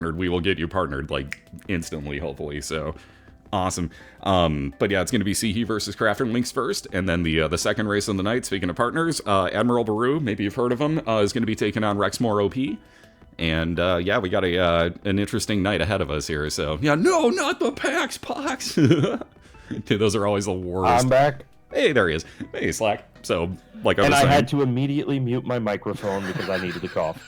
partnered, we will get you partnered, like, instantly, hopefully, so... Awesome. But yeah, it's going to be Ceehe versus CrafterLynx first, and then the second race of the night, speaking of partners, Admiral Baru, maybe you've heard of him, is going to be taking on Rexmore OP. And yeah, we got an interesting night ahead of us here, so... Yeah, no, not the PAX Pox! Dude, those are always the worst. I'm back. Hey, there he is. Hey, Slack. So, like I was saying... saying... I had to immediately mute my microphone because I needed to cough.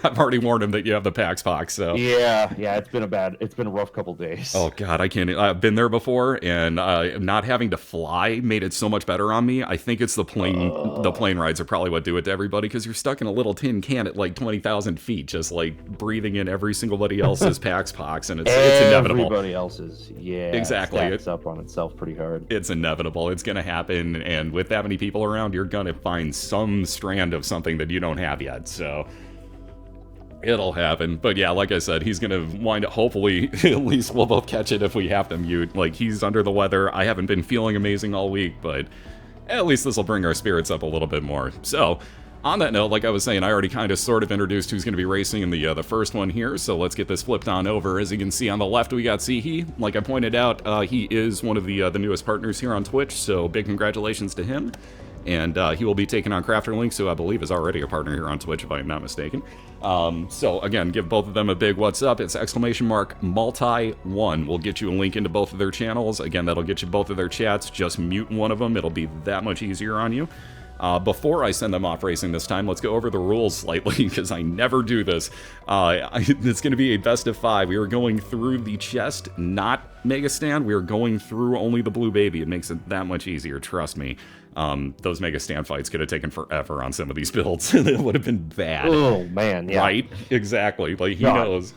I've already warned him that you have the PAX Pox, so... Yeah, it's been a rough couple days. Oh, God, I can't... I've been there before, and not having to fly made it so much better on me. I think it's the plane rides are probably what do it to everybody, because you're stuck in a little tin can at, like, 20,000 feet, just, like, breathing in everybody else's PAX Pox, and it's inevitable. Everybody else's, yeah. Exactly. It stacks up on itself pretty hard. It's inevitable. It's going to happen, and with that many people around, you're going to find some strand of something that you don't have yet, so... It'll happen. But yeah, like I said, he's going to wind up, hopefully, at least we'll both catch it if we have to mute. Like, he's under the weather. I haven't been feeling amazing all week, but at least this will bring our spirits up a little bit more. So, on that note, like I was saying, I already kind of sort of introduced who's going to be racing in the first one here, so let's get this flipped on over. As you can see on the left, we got Ceehe. Like I pointed out, he is one of the newest partners here on Twitch, so big congratulations to him. And he will be taking on CrafterLynx, who I believe is already a partner here on Twitch, if I'm not mistaken. So, again, give both of them a big what's up. It's !multi1. We'll get you a link into both of their channels. Again, that'll get you both of their chats. Just mute one of them. It'll be that much easier on you. Before I send them off racing this time, let's go over the rules slightly, because I never do this. It's going to be a best of 5. We are going through the chest, not Mega Stand. We are going through only the blue baby. It makes it that much easier, trust me. Those Mega Stand fights could have taken forever on some of these builds. It would have been bad. Oh, man, yeah. Right? Exactly. Like, he knows.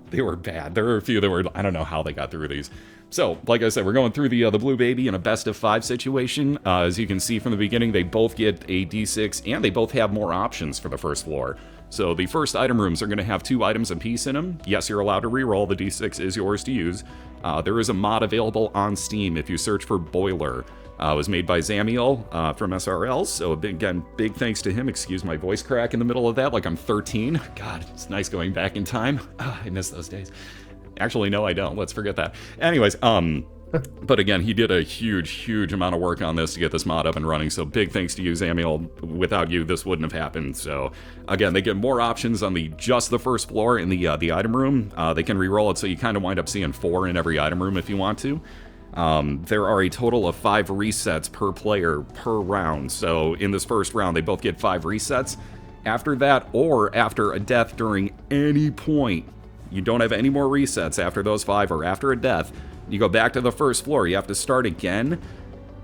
They were bad. There were a few that were... I don't know how they got through these. So, like I said, we're going through the blue baby in a best of 5 situation. As you can see from the beginning, they both get a D6, and they both have more options for the first floor. So the first item rooms are going to have 2 items apiece in them. Yes, you're allowed to reroll. The D6 is yours to use. There is a mod available on Steam if you search for BOILeR. It was made by Zamiel from SRL, so again, big thanks to him. Excuse my voice crack in the middle of that, like I'm 13. God, it's nice going back in time. I miss those days. Actually, no, I don't. Let's forget that. Anyways, but again, he did a huge amount of work on this to get this mod up and running, so big thanks to you, Zamiel. Without you, this wouldn't have happened. So, again, they get more options on just the first floor in the item room. They can re-roll it, so you kind of wind up seeing 4 in every item room if you want to. There are a total of 5 resets per player per round, so in this first round, they both get 5 resets. After that, or after a death during any point, you don't have any more resets after those 5 or after a death, you go back to the first floor. You have to start again,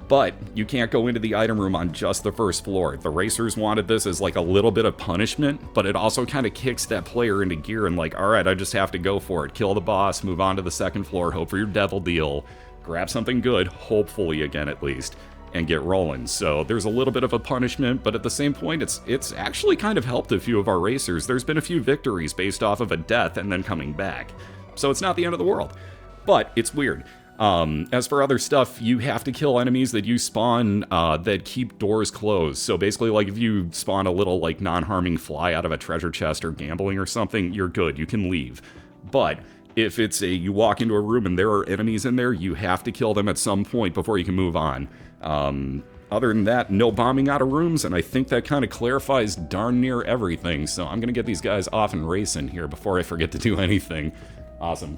but you can't go into the item room on just the first floor. The racers wanted this as like a little bit of punishment, but it also kind of kicks that player into gear and like, all right, I just have to go for it. Kill the boss, move on to the second floor, hope for your devil deal, grab something good, hopefully again at least, and get rolling. So there's a little bit of a punishment, but at the same point, it's actually kind of helped a few of our racers. There's been a few victories based off of a death and then coming back. So it's not the end of the world, but it's weird. As for other stuff, you have to kill enemies that you spawn that keep doors closed. So basically, like if you spawn a little like non-harming fly out of a treasure chest or gambling or something, you're good, you can leave. But if it's you walk into a room and there are enemies in there, you have to kill them at some point before you can move on. Other than that, no bombing out of rooms, and I think that kind of clarifies darn near everything. So I'm going to get these guys off and racing here before I forget to do anything. Awesome.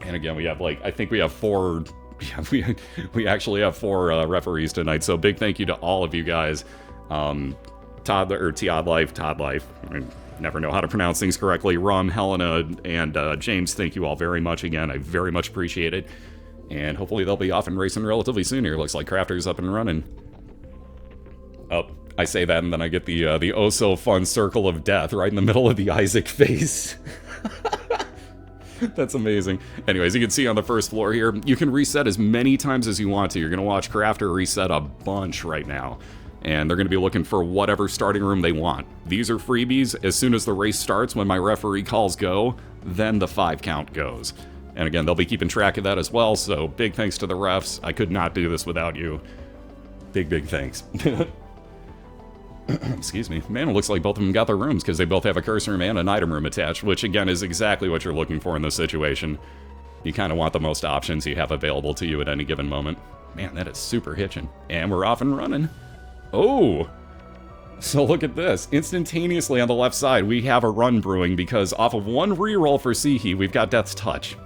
And again, we have like, I think we have 4, yeah, we actually have 4 referees tonight, so big thank you to all of you guys. Todd Life, I never know how to pronounce things correctly. Rum, Helena, and James, thank you all very much again. I very much appreciate it. And hopefully they'll be off and racing relatively soon here. Looks like Crafter's up and running. Oh, I say that and then I get the oh so fun circle of death right in the middle of the Isaac face. That's amazing. Anyways, you can see on the first floor here, you can reset as many times as you want to. You're going to watch Crafter reset a bunch right now. And they're going to be looking for whatever starting room they want. These are freebies. As soon as the race starts, when my referee calls go, then the 5 count goes. And again, they'll be keeping track of that as well, so big thanks to the refs. I could not do this without you. Big thanks. Excuse me. Man, it looks like both of them got their rooms because they both have a curse room and an item room attached, which again is exactly what you're looking for in this situation. You kind of want the most options you have available to you at any given moment. Man, that is super hitching. And we're off and running. Oh! So look at this. Instantaneously on the left side, we have a run brewing because off of one reroll for Ceehe, we've got Death's Touch.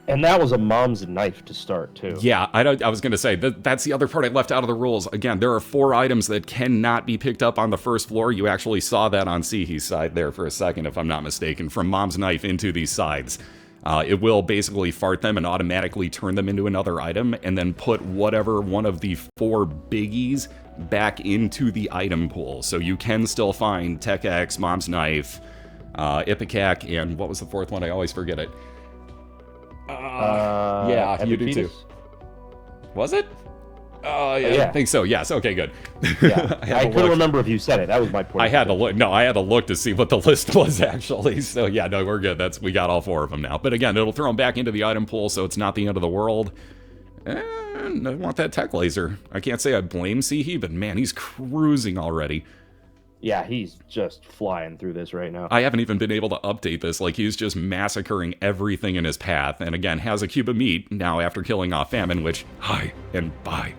And that was a mom's knife to start, too. Yeah, I was going to say, that's the other part I left out of the rules. Again, there are 4 items that cannot be picked up on the first floor. You actually saw that on Ceehe's side there for a second, if I'm not mistaken, from Mom's Knife into these sides. It will basically fart them and automatically turn them into another item, and then put whatever one of the 4 biggies back into the item pool. So you can still find Tech X, Mom's Knife, Ipecac, and what was the 4th one? I always forget it. Yeah, you do too. Was it? Yeah, I think so. Yes. Okay, good. Yeah, I couldn't remember if you said it. That was my point. I had to look. No, I had to look to see what the list was actually. So yeah, no, we're good. We got all 4 of them now. But again, it'll throw them back into the item pool, so it's not the end of the world. And I want that tech laser. I can't say I blame Ceehe, but man, he's cruising already. Yeah, he's just flying through this right now. I haven't even been able to update this. Like, he's just massacring everything in his path. And again, has a cube of meat now after killing off Famine, which, hi and bye,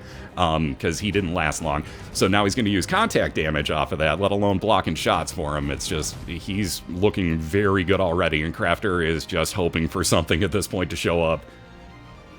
because he didn't last long. So now he's going to use contact damage off of that, let alone blocking shots for him. It's just, he's looking very good already, and Crafter is just hoping for something at this point to show up.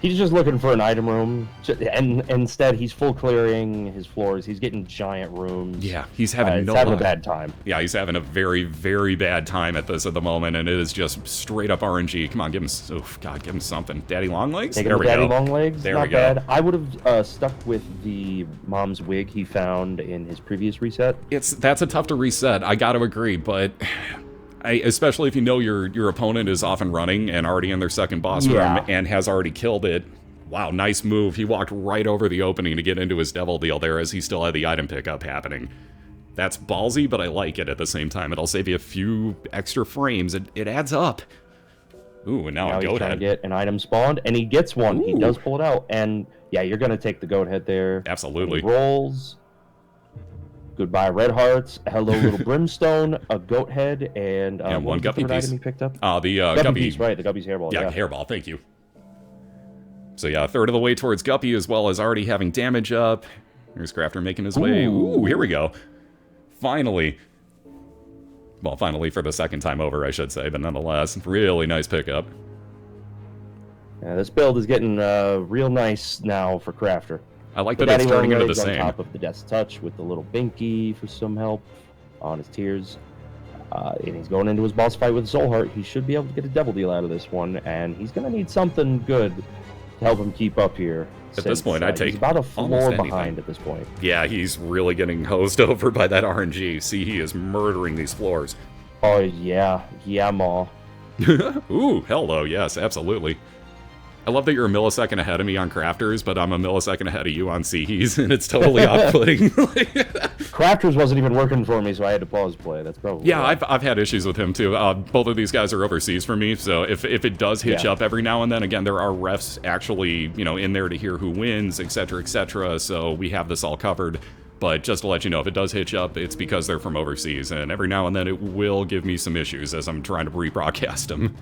He's just looking for an item room, and instead he's full clearing his floors. He's getting giant rooms. Yeah, he's having having a bad time. Yeah, he's having a very, very bad time at this at the moment, and it is just straight up RNG. Come on, give him, oh God, give him something. Daddy Longlegs? There we go. Daddy Longlegs, there not we go. bad. I would have stuck with the mom's wig he found in his previous reset. That's a tough to reset, I gotta agree, but... especially if you know your opponent is off and running and already in their second boss room and has already killed it. Wow, nice move. He walked right over the opening to get into his devil deal there as he still had the item pickup happening. That's ballsy, but I like it at the same time. It'll save you a few extra frames. It adds up. Ooh, and now a goat he's trying head. to get an item spawned, and he gets one. Ooh. He does pull it out, and yeah, you're going to take the goat head there. Absolutely. He rolls. Goodbye, red hearts. Hello, little brimstone. A goat head, and one guppy piece. Item he picked up? The guppy piece, right? The guppy's hairball. Yeah, hairball. Thank you. So yeah, a third of the way towards guppy, as well as already having damage up. Here's Crafter making his way. Ooh, here we go. Finally. Well, finally for the second time over, I should say, but nonetheless, really nice pickup. Yeah, this build is getting real nice now for Crafter. I like that it's turning into the same. On top of the Death's Touch with the little binky for some help on his tears. And he's going into his boss fight with Soul Heart. He should be able to get a devil deal out of this one, and he's going to need something good to help him keep up here. At this point, I'd take he's about a floor behind at this point. Yeah, he's really getting hosed over by that RNG. See, he is murdering these floors. Oh, yeah. Yeah, ma. Ooh, hello, yes, absolutely. I love that you're a millisecond ahead of me on Crafters, but I'm a millisecond ahead of you on Ceehe's, and it's totally off-putting. Crafters wasn't even working for me, so I had to pause play. That's probably yeah. I've had issues with him too. Both of these guys are overseas for me, so if it does hitch up every now and then, again, there are refs actually in there to hear who wins, etc., etc. So we have this all covered. But just to let you know, if it does hitch up, it's because they're from overseas, and every now and then it will give me some issues as I'm trying to rebroadcast them.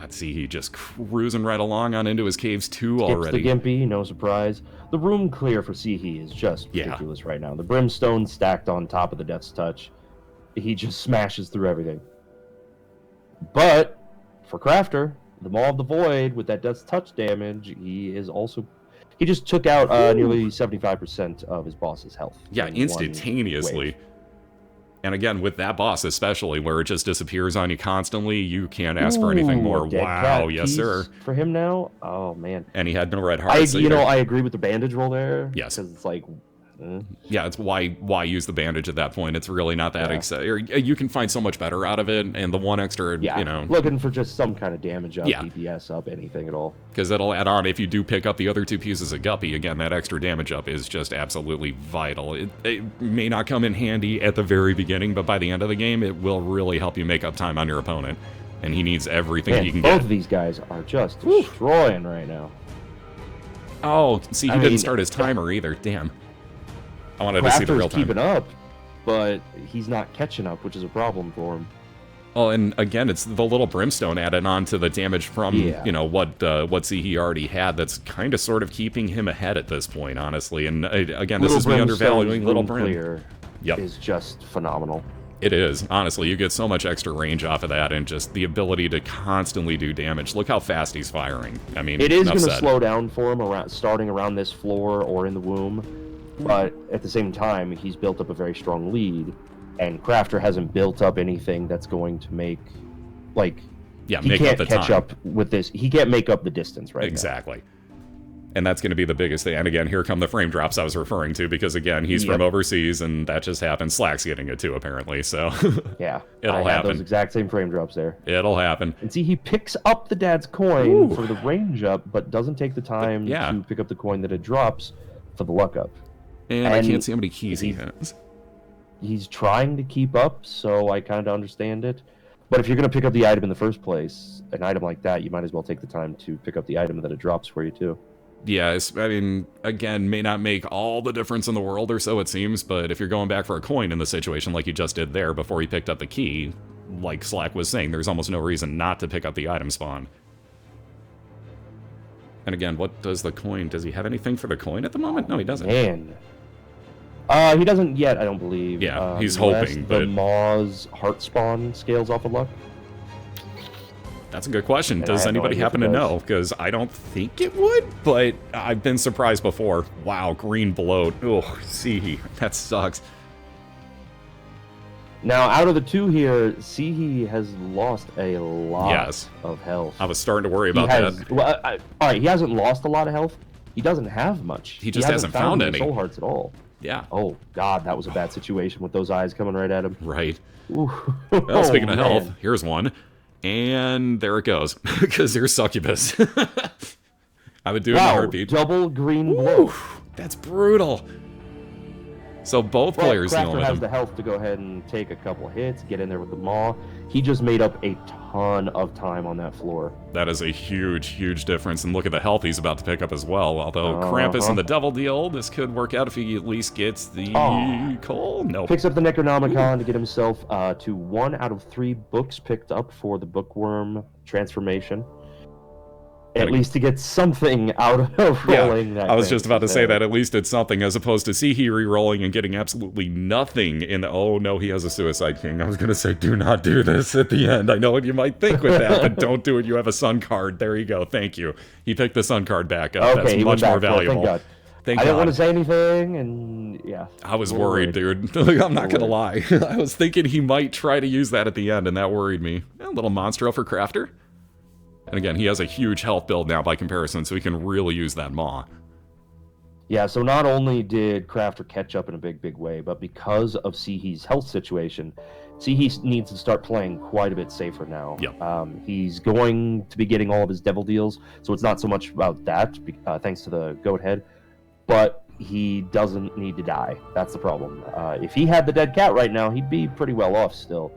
See, he just cruising right along on into his caves too already. The Gimpy, no surprise. The room clear for Ceehe is just ridiculous right now. The brimstone stacked on top of the Death's Touch. He just smashes through everything. But for Crafter, the Maw of the Void with that Death's Touch damage, he just took out nearly 75% of his boss's health. Yeah, instantaneously. And again, with that boss especially, where it just disappears on you constantly, you can't ask for anything more. Wow, yes, sir. For him now? Oh, man. And he had no red hearts. I agree with the bandage roll there. Yes. Because it's like... Yeah, it's why use the bandage at that point. It's really not that exciting. You can find so much better out of it, and the one extra, looking for just some kind of damage up, DPS up, anything at all. Because it'll add on. If you do pick up the other 2 pieces of guppy, again, that extra damage up is just absolutely vital. It may not come in handy at the very beginning, but by the end of the game, it will really help you make up time on your opponent. And he needs everything he can get. Both of these guys are just destroying right now. Oh, see, he didn't start his timer either. Damn. I wanted to see the real time. Keeping up, but he's not catching up, which is a problem for him. Oh, and again, it's the little brimstone added on to the damage from, you know, what Ceehe already had that's kind of sort of keeping him ahead at this point, honestly. And again, this is me undervaluing Little Brim. Yep. Is just phenomenal. It is. Honestly, you get so much extra range off of that and just the ability to constantly do damage. Look how fast he's firing. I mean, it is going to slow down for him starting around this floor or in the womb, but at the same time, he's built up a very strong lead. And Crafter hasn't built up anything that's going to make, like, he can't catch up with this. He can't make up the distance right now. Exactly. And that's going to be the biggest thing. And again, here come the frame drops I was referring to, because again, he's from overseas, and that just happened. Slack's getting it too, apparently, so... Yeah. It'll happen. Those exact same frame drops there. It'll happen. And see, he picks up the dad's coin for the range up, but doesn't take the time to pick up the coin that it drops for the luck up. And I can't see how many keys he has. He's trying to keep up, so I kind of understand it. But if you're going to pick up the item in the first place, an item like that, you might as well take the time to pick up the item that it drops for you, too. Yeah, I mean, again, may not make all the difference in the world, or so it seems, but if you're going back for a coin in the situation like you just did there before he picked up the key, like Slack was saying, there's almost no reason not to pick up the item spawn. And again, what does the coin... Does he have anything for the coin at the moment? No, he doesn't. Man. He doesn't yet, I don't believe. Yeah, he's hoping, but... the Maw's heart spawn scales off of luck? That's a good question. Does anybody happen to know? Because I don't think it would, but I've been surprised before. Wow, green bloat. Ugh, Ceehe. That sucks. Now, out of the two here, Ceehe has lost a lot of health. I was starting to worry about that. Well, all right, he hasn't lost a lot of health. He doesn't have much. He just hasn't found any soul hearts at all. Yeah. Oh, God, that was a bad situation with those eyes coming right at him. Right. Well, speaking of health, here's one. And there it goes. Because there's Succubus. I would do it in a heartbeat. Double green bloat. That's brutal. So both players know Crafter has the health to go ahead and take a couple hits, get in there with the maw. He just made up a ton of time on that floor. That is a huge, huge difference. And look at the health he's about to pick up as well. Although Krampus and the Devil deal, this could work out if he at least gets the coal. Nope. Picks up the Necronomicon to get himself to 1 out of 3 books picked up for the Bookworm transformation. At least to get something out of rolling that. I was just about to say that at least it's something, as opposed to Ceehe re-rolling and getting absolutely nothing in the... Oh, no, he has a Suicide King. I was going to say, do not do this at the end. I know what you might think with that, but don't do it. You have a Sun card. There you go. Thank you. He picked the Sun card back up. Okay, that's much more valuable. Thank God. I didn't want to say anything, and yeah. I was worried, dude. I'm not going to lie. I was thinking he might try to use that at the end, and that worried me. A little Monstro for Crafter. And again, he has a huge health build now by comparison, so he can really use that maw. Yeah, so not only did Crafter catch up in a big, big way, but because of Ceehe's health situation, Ceehe needs to start playing quite a bit safer now. Yep. He's going to be getting all of his devil deals, so it's not so much about that, thanks to the goat head, but he doesn't need to die. That's the problem. If he had the dead cat right now, he'd be pretty well off still,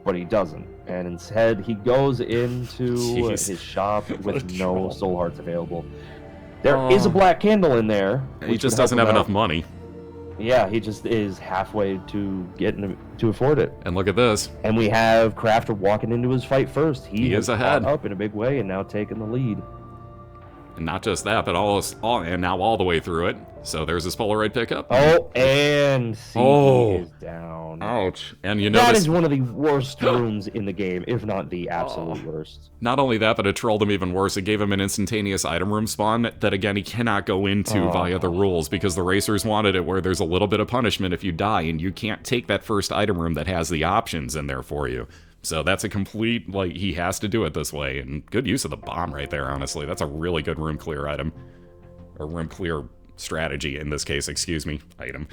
but he doesn't. And instead, he goes into his shop with no soul hearts available. There is a black candle in there. He just doesn't have enough money. Yeah, he just is halfway to getting to afford it. And look at this. And we have Crafter walking into his fight first. He is ahead, up in a big way, and now taking the lead. And not just that, but and now all the way through it. So there's his Polaroid pickup. Oh, and Ceehe is down. Ouch. And you know that is one of the worst rooms in the game, if not the absolute worst. Not only that, but it trolled him even worse. It gave him an instantaneous item room spawn that, again, he cannot go into via the rules, because the racers wanted it where there's a little bit of punishment if you die, and you can't take that first item room that has the options in there for you. So that's a complete, like, he has to do it this way, and good use of the bomb right there, honestly. That's a really good room clear item. Or room clear strategy, in this case, excuse me, item.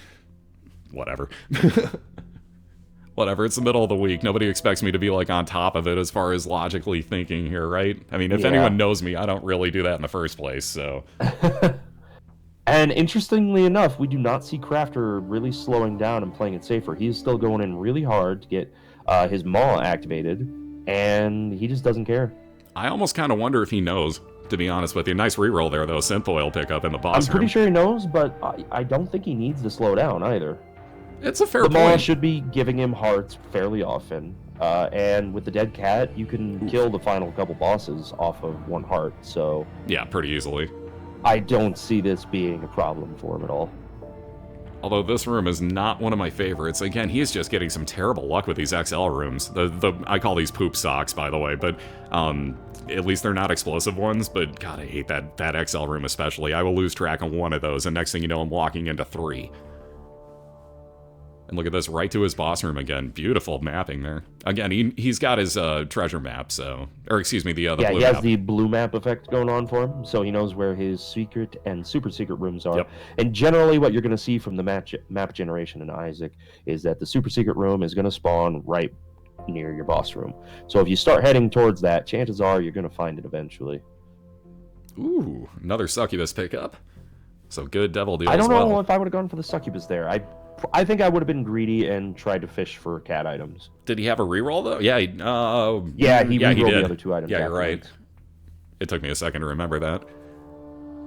Whatever. Whatever, it's the middle of the week. Nobody expects me to be, like, on top of it as far as logically thinking here, right? I mean, if anyone knows me, I don't really do that in the first place, so... And interestingly enough, we do not see Crafter really slowing down and playing it safer. He's still going in really hard to get his maw activated, and he just doesn't care. I almost kind of wonder if he knows, to be honest with you. Nice reroll there, though. Synth oil pickup in the boss I'm pretty room. sure he knows, but I don't think he needs to slow down either. It's a fair the point. Maw should be giving him hearts fairly often. And with the dead cat, you can kill the final couple bosses off of 1 heart, so... Yeah, pretty easily. I don't see this being a problem for him at all. Although this room is not one of my favorites. Again, he's just getting some terrible luck with these XL rooms. I call these poop socks, by the way, but at least they're not explosive ones. But God, I hate that XL room especially. I will lose track of 1 of those, and next thing you know, I'm walking into 3. And look at this, right to his boss room again. Beautiful mapping there. Again, he's got his treasure map, so... Or excuse me, the blue map. Yeah, he has the blue map effect going on for him, so he knows where his secret and super secret rooms are. Yep. And generally what you're going to see from the map generation in Isaac is that the super secret room is going to spawn right near your boss room. So if you start heading towards that, chances are you're going to find it eventually. Ooh, another succubus pickup. So good devil deal I don't as well. know if I would have gone for the succubus there. I think I would have been greedy and tried to fish for cat items. Did he have a reroll, though? Yeah, he rerolled the other 2 items. Yeah, you're right. afterwards. It took me a second to remember that.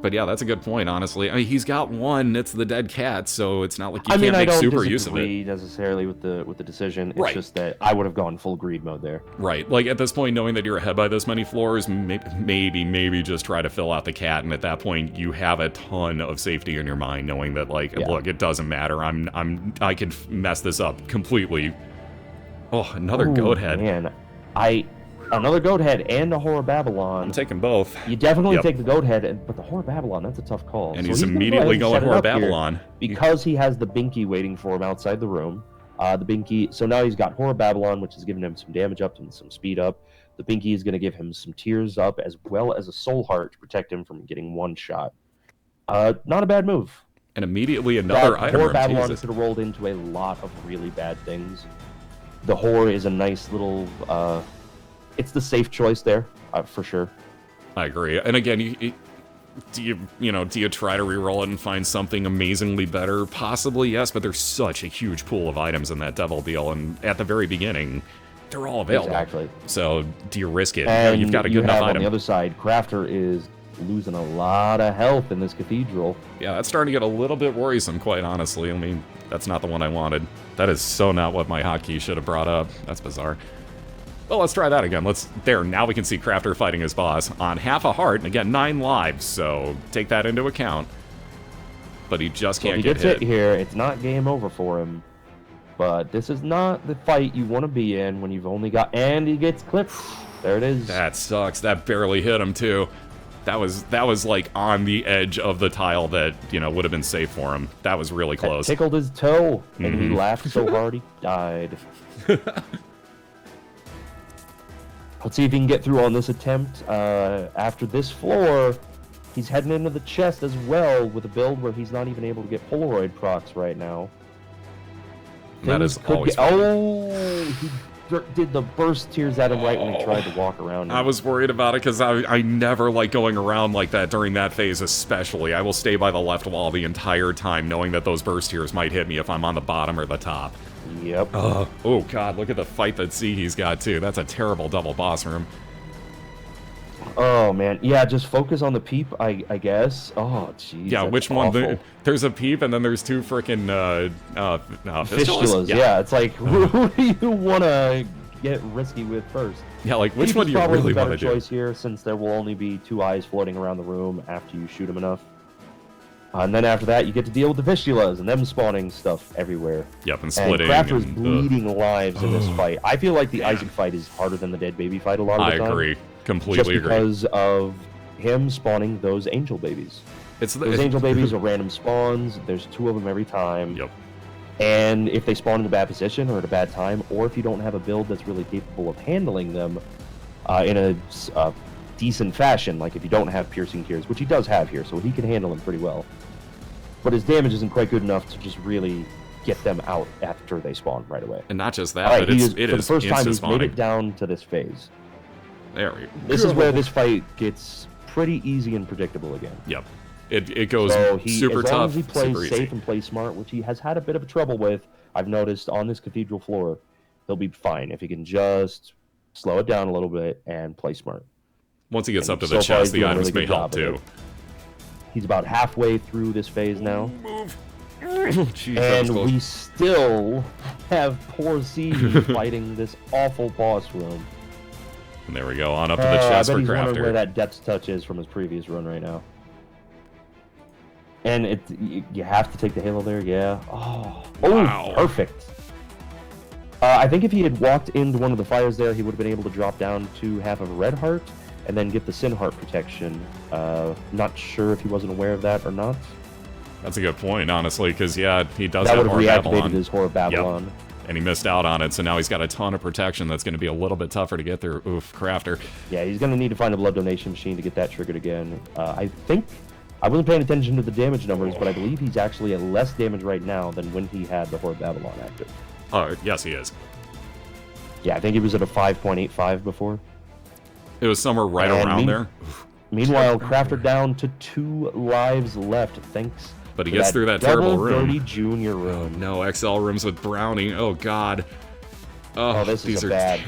But yeah, that's a good point, honestly. I mean, he's got 1, it's the dead cat, so it's not like you can't make super use of it. I don't disagree necessarily with the decision. It's Right. just that I would have gone full greed mode there. Right. Like, at this point, knowing that you're ahead by this many floors, maybe just try to fill out the cat, and at that point, you have a ton of safety in your mind, knowing that, like, look, it doesn't matter. I can mess this up completely. Oh, another goat head. Man, another goat head and a Horror Babylon. I'm taking both. You definitely take the goat head, but the Horror Babylon, that's a tough call. And so he's gonna immediately go ahead and going set it Horror up here Babylon. because he has the Binky waiting for him outside the room. The Binky, so now he's got Horror Babylon, which is giving him some damage up and some speed up. The Binky is going to give him some tears up as well as a soul heart to protect him from getting 1 shot. Not a bad move. And immediately another item Horror room. Babylon Jesus. could have rolled into a lot of really bad things. The Horror is a nice little... it's the safe choice there, for sure. I agree. And again, do you try to reroll it and find something amazingly better? Possibly, yes, but there's such a huge pool of items in that devil deal, and at the very beginning, they're all available. Exactly. So do you risk it? And You've got a good enough item. On the other side, Crafter is losing a lot of health in this cathedral. Yeah, that's starting to get a little bit worrisome, quite honestly. I mean, that's not the one I wanted. That is so not what my hotkey should have brought up. That's bizarre. Well, let's try that again. Now we can see Crafter fighting his boss on half a heart, and again, 9 lives, so take that into account. But he just can't get hit. If he gets hit here, it's not game over for him. But this is not the fight you want to be in when you've only got... And he gets clipped. There it is. That sucks. That barely hit him, too. That was like on the edge of the tile that, would have been safe for him. That was really close. That tickled his toe, and he laughed so hard he died. Let's see if he can get through on this attempt. After this floor, he's heading into the chest as well with a build where he's not even able to get Polaroid procs right now. That is always fun. Oh, he did the burst tears at him right when he tried to walk around. I was worried about it because I never like going around like that during that phase especially. I will stay by the left wall the entire time knowing that those burst tears might hit me if I'm on the bottom or the top. Yep. Oh god, look at the fight that Ceehe's got too. That's a terrible double boss room. Oh man, yeah, just focus on the peep, I guess. Oh jeez. Yeah, which awful. one? There's a peep and then there's 2 frickin' fistulas. Yeah, it's like who do you want to get risky with first? Yeah, like which peep one do you really want to do? Choice here, since there will only be 2 eyes floating around the room after you shoot them enough. And then after that, you get to deal with the fistulas and them spawning stuff everywhere. Yep, and splitting. And Crafter's bleeding lives in this fight. I feel like the Isaac fight is harder than the Dead Baby fight a lot of the time. I agree. Completely agree. Just because of him spawning those angel babies. Those angel babies are random spawns. There's 2 of them every time. Yep. And if they spawn in a bad position or at a bad time, or if you don't have a build that's really capable of handling them in a decent fashion, like if you don't have piercing tears, which he does have here, so he can handle them pretty well. But his damage isn't quite good enough to just really get them out after they spawn right away. And not just that, right, but it is for the first time he's spawning. made it down to this phase. There we go. This is where this fight gets pretty easy and predictable again. Yep. It goes super as long tough, as he plays super safe easy. and plays smart, which he has had a bit of trouble with, I've noticed on this cathedral floor, he'll be fine if he can just slow it down a little bit and play smart. Once he gets up to the chest, the items may help too. He's about halfway through this phase now. Move. Jeez, and we still have poor Ceehe fighting this awful boss room. And there we go, on up to the chest I bet for he's wondering Crafter. where that depth touch is from his previous run right now. And you have to take the halo there, yeah. Oh, wow. Perfect. I think if he had walked into one of the fires there, he would have been able to drop down to half of a red heart and then get the sin heart protection. Not sure if he wasn't aware of that or not. That's a good point, honestly, because, yeah, he does that have would have reactivated Babylon. his Horror Babylon. Yep. And he missed out on it, so now he's got a ton of protection that's going to be a little bit tougher to get through. Oof, Crafter. Yeah, he's going to need to find a blood donation machine to get that triggered again. I think... I wasn't paying attention to the damage numbers, but I believe he's actually at less damage right now than when he had the Horror Babylon active. Oh, yes, he is. Yeah, I think he was at a 5.85 before. It was somewhere right around there. Meanwhile, Crafter down to 2 lives left, thanks. But he gets through that terrible room. Dirty junior room. Oh, no, XL rooms with Brownie. Oh, God. Oh, this is bad.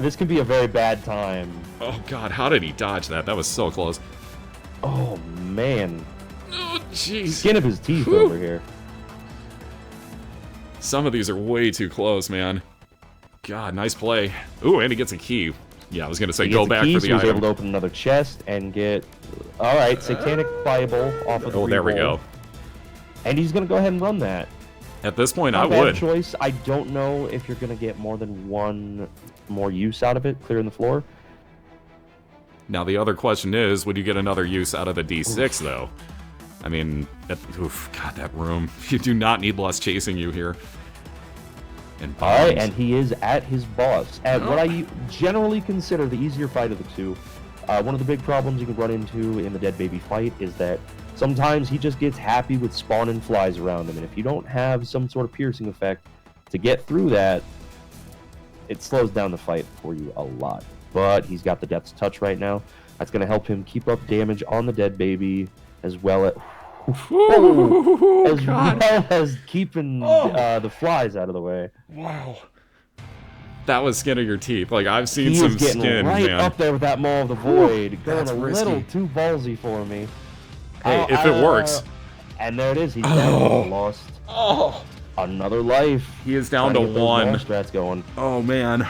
This could be a very bad time. Oh, God, how did he dodge that? That was so close. Oh, man. Oh, jeez. Skin of his teeth over here. Some of these are way too close, man. God, nice play. Ooh, and he gets a key. Yeah, I was going to say go back for the item. He was item. able to open another chest and get... Alright, Satanic Bible off of the there we go. And he's going to go ahead and run that. At this point, I Not bad would. choice. I don't know if you're going to get more than one more use out of it, clearing the floor. Now, the other question is, would you get another use out of the D6, though? I mean, oof, God, that room. You do not need less chasing you here. Alright, and he is at his boss. At what I generally consider the easier fight of the two. One of the big problems you can run into in the Dead Baby fight is that sometimes he just gets happy with spawning flies around him, and if you don't have some sort of piercing effect to get through that, it slows down the fight for you a lot. But he's got the Death's Touch right now. That's going to help him keep up damage on the Dead Baby, as well as keeping the flies out of the way. Wow. That was skin of your teeth. Like, I've seen he some is getting skin, right man. up there with that Maw of the Void. Going that's a risky. little too ballsy for me. Hey, if it works. And there it is. He's down. Lost another life. He is down to 1. Strats going. Oh, man.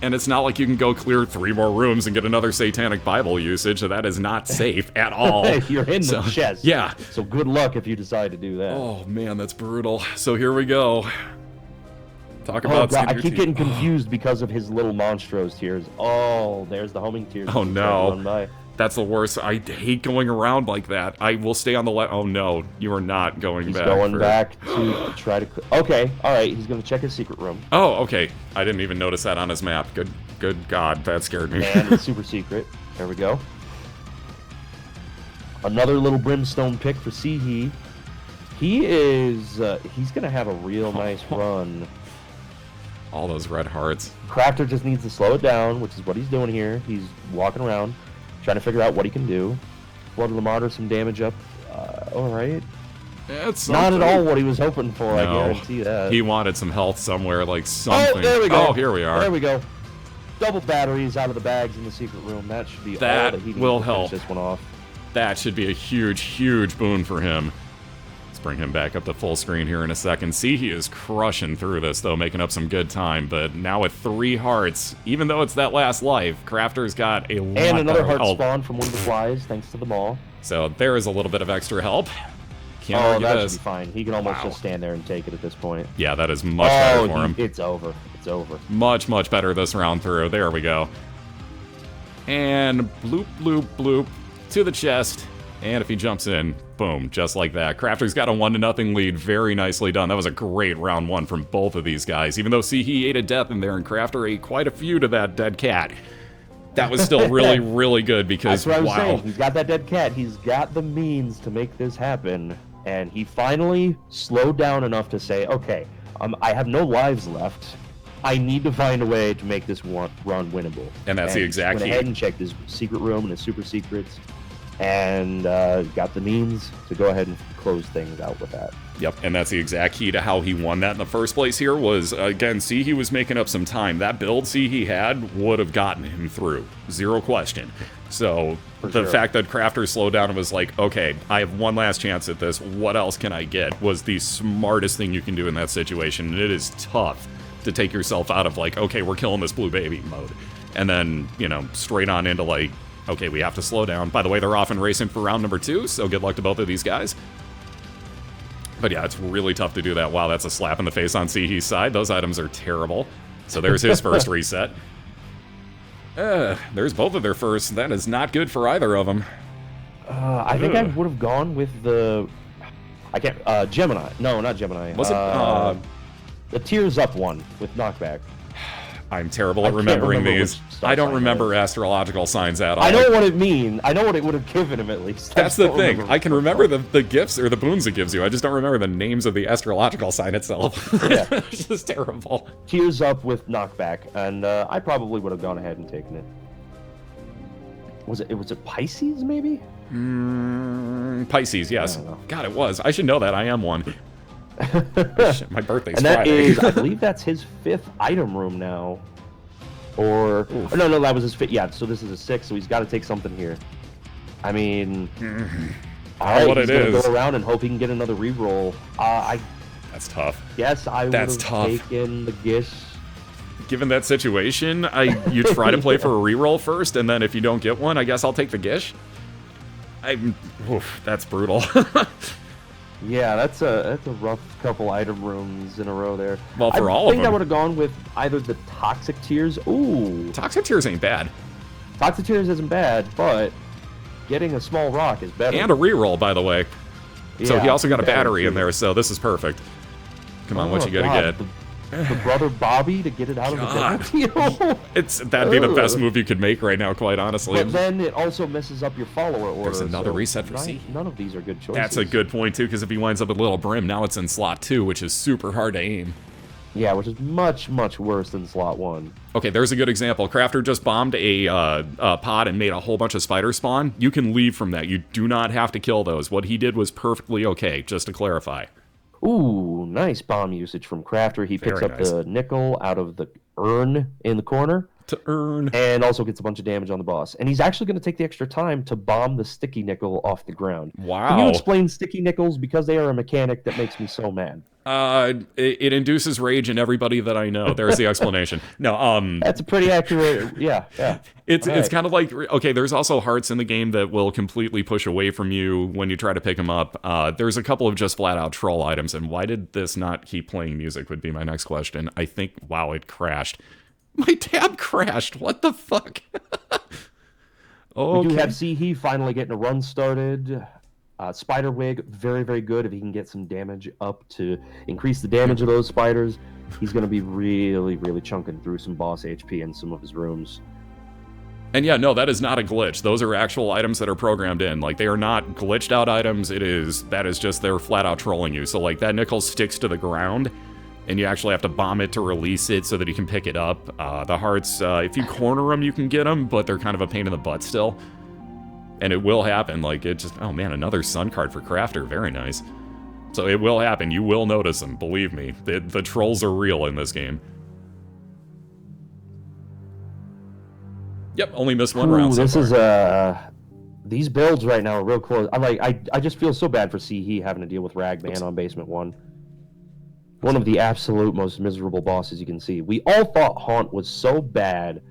And it's not like you can go clear 3 more rooms and get another Satanic Bible usage, so that is not safe at all. You're in the chest. Yeah. So good luck if you decide to do that. Oh, man, that's brutal. So here we go. Talk about I keep getting confused because of his little Monstros tears. Oh, there's the homing tears. Oh, no. That's the worst. I hate going around like that. I will stay on the left. Oh, no. You are not going back. He's going back to try to... Okay, all right. He's going to check his secret room. Oh, okay. I didn't even notice that on his map. Good God. That scared me. And it's super secret. There we go. Another little brimstone pick for Ceehe. He is... he's going to have a real nice run. All those red hearts. Crafter just needs to slow it down, which is what he's doing here. He's walking around, trying to figure out what he can do. Blood of the Martyr, some damage up. All right. It's not at all what he was hoping for, no. I guarantee that. He wanted some health somewhere, like something. Oh, there we go. Oh, here we are. There we go. Double batteries out of the bags in the secret room. That should be all that he needs will to help. finish this one off. That should be a huge, huge boon for him. Let's bring him back up to full screen here in a second. Ceehe is crushing through this, though, making up some good time. But now with 3 hearts, even though it's that last life, Crafter's got a lot And another better heart spawn from one of the flies, thanks to the Maw. So there is a little bit of extra help. Can't oh, argue that this. should be fine. He can almost just stand there and take it at this point. Yeah, that is much better for him. It's over. It's over. Much, much better this round through. There we go. And bloop, bloop, bloop to the chest. And if he jumps in, boom, just like that. Crafter's got a 1-0 lead. Very nicely done. That was a great round 1 from both of these guys. Even though Ceehe ate a death in there and Crafter ate quite a few to that dead cat. That was still really, really good because, that's what I was saying. He's got that dead cat. He's got the means to make this happen. And he finally slowed down enough to say, okay, I have no lives left. I need to find a way to make this run winnable. And that's the exact key. Went ahead and checked his secret room and his super secrets. And got the means to go ahead and close things out with that. Yep, and that's the exact key to how he won that in the first place here was, again, Ceehe was making up some time. That build Ceehe had would have gotten him through. Zero question. So the fact that Crafter slowed down and was like, okay, I have one last chance at this, what else can I get, was the smartest thing you can do in that situation. And it is tough to take yourself out of like, okay, we're killing this blue baby mode. And then, you know, straight on into like, okay, we have to slow down. By the way, they're off and racing for round number 2, so good luck to both of these guys. But yeah, it's really tough to do that. Wow, that's a slap in the face on Ceehe's side. Those items are terrible. So there's his first reset. There's both of their firsts. That is not good for either of them. I think I would have gone with the... I can't... Gemini. No, not Gemini. Was it... the Tears Up one with knockback. I'm terrible at remembering these. I don't remember astrological signs at all. I know what it means. I know what it would have given him at least. That's the thing. I can remember the gifts or the boons it gives you. I just don't remember the names of the astrological sign itself. Yeah. It's just terrible. Tears Up with knockback, and I probably would have gone ahead and taken it. Was it Pisces maybe? Pisces, yes. God, it was. I should know that. I am one. Shit, my birthday's and that Friday. Is, I believe that's his 5th item room now. Or no, that was his 5th. Yeah, so this is a 6th, so he's got to take something here. I mean, all right, he's gonna go around and hope he can get another reroll. That's tough. Yes, I would have taken the Gish. Given that situation, you try to play for a reroll first, and then if you don't get one, I guess I'll take the Gish. That's brutal. Yeah, that's a rough couple item rooms in a row there. Well, for all of them. I think I would have gone with either the Toxic Tears. Ooh. Toxic Tears ain't bad. Toxic Tears isn't bad, but getting a small rock is better. And a reroll, by the way. Yeah, so he also got a battery in there, so this is perfect. Come on, what you gotta get? The brother Bobby to get it out of the battlefield. That'd be the best move you could make right now, quite honestly. But then it also messes up your follower order. There's another reset for Ceehe. None of these are good choices. That's a good point, too, because if he winds up with Little Brim, now it's in slot 2, which is super hard to aim. Yeah, which is much, much worse than slot 1. Okay, there's a good example. Crafter just bombed a pod and made a whole bunch of spider spawn. You can leave from that. You do not have to kill those. What he did was perfectly okay, just to clarify. Ooh, nice bomb usage from Crafter. He picks up the nickel out of the urn in the corner. To earn. And also gets a bunch of damage on the boss. And he's actually going to take the extra time to bomb the sticky nickel off the ground. Wow. Can you explain sticky nickels? Because they are a mechanic that makes me so mad. It induces rage in everybody that I know. There's the explanation. No, that's a pretty accurate. Yeah. It's kind of like, okay, there's also hearts in the game that will completely push away from you when you try to pick them up. There's a couple of just flat out troll items, and why did this not keep playing music would be my next question. I think, wow, it crashed. My tab crashed. What the fuck? Okay. We do have Ceehe finally getting a run started. Spiderwig, very, very good. If he can get some damage up to increase the damage of those spiders, he's going to be really, really chunking through some boss HP in some of his rooms. And yeah, no, that is not a glitch. Those are actual items that are programmed in. Like, they are not glitched out items. That is just they're flat out trolling you. So, like, that nickel sticks to the ground, and you actually have to bomb it to release it so that you can pick it up. The hearts, if you corner them, you can get them, but they're kind of a pain in the butt still. And it will happen, like, it just... Oh, man, another sun card for Crafter. Very nice. So it will happen. You will notice them, believe me. The trolls are real in this game. Yep, only missed one round so this far. Is, these builds right now are real close. I just feel so bad for Ceehe having to deal with Ragman on Basement 1. One of the absolute most miserable bosses you can see. We all thought Haunt was so bad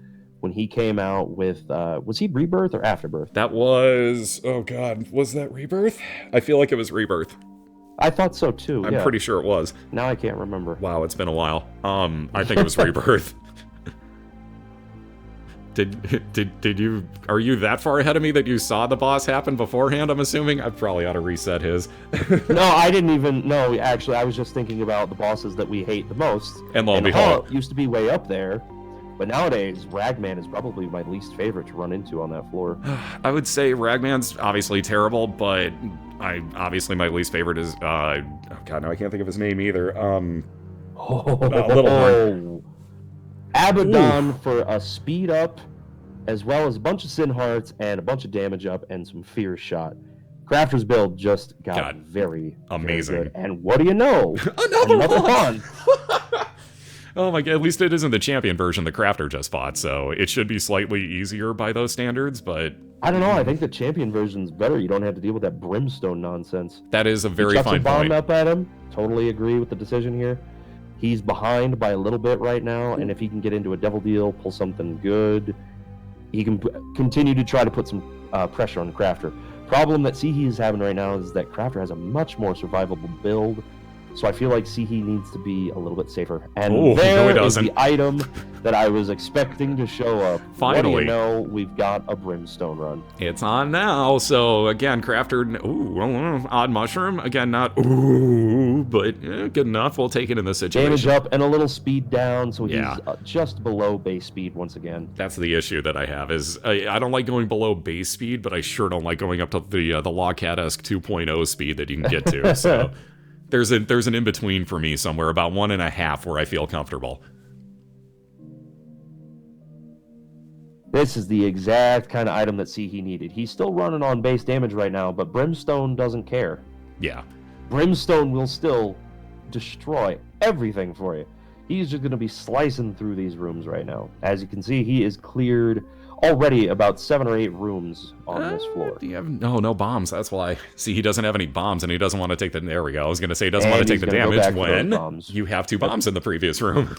when he came out with, was he Rebirth or Afterbirth? That was, oh god, was that Rebirth? I feel like it was Rebirth. I thought so too, I'm pretty sure it was. Now I can't remember. Wow, it's been a while. I think it was Rebirth. Did you, are you that far ahead of me that you saw the boss happen beforehand, I'm assuming? I probably ought to reset his. No, I didn't even, no, actually, I was just thinking about the bosses that we hate the most. And lo and behold. Haunt used to be way up there. But nowadays, Ragman is probably my least favorite to run into on that floor. I would say Ragman's obviously terrible, but obviously my least favorite is, oh god, no, I can't think of his name either. Little Abaddon for a speed up, as well as a bunch of Sin Hearts and a bunch of damage up and some Fear Shot. Crafter's build just got very amazing. Very good. And what do you know? Another one. Oh my god, at least it isn't the champion version the Crafter just fought, so it should be slightly easier by those standards, but... I don't know, I think the champion version's better. You don't have to deal with that brimstone nonsense. That is a very fine point. He chucks a bomb up at him. Totally agree with the decision here. He's behind by a little bit right now, and if he can get into a devil deal, pull something good, he can continue to try to put some pressure on Crafter. Problem that Ceehe is having right now is that Crafter has a much more survivable build, so I feel like Ceehe needs to be a little bit safer. And there is the item that I was expecting to show up. Finally. What do you know? We've got a brimstone run. It's on now. So again, Crafter, odd mushroom. Again, not but good enough. We'll take it in this situation. Damage up and a little speed down, so he's just below base speed once again. That's the issue that I have is I don't like going below base speed, but I sure don't like going up to the Logcat-esque 2.0 speed that you can get to. So. There's an in-between for me somewhere, about 1.5 where I feel comfortable. This is the exact kind of item that Ceehe needed. He's still running on base damage right now, but Brimstone doesn't care. Yeah. Brimstone will still destroy everything for you. He's just going to be slicing through these rooms right now. As you can see, he is cleared already about 7 or 8 rooms on this floor. Do you have no bombs? That's why. See, he doesn't have any bombs, and he doesn't want to take the. There we go. I was going to say he doesn't want to take the damage when you have 2 bombs in the previous room.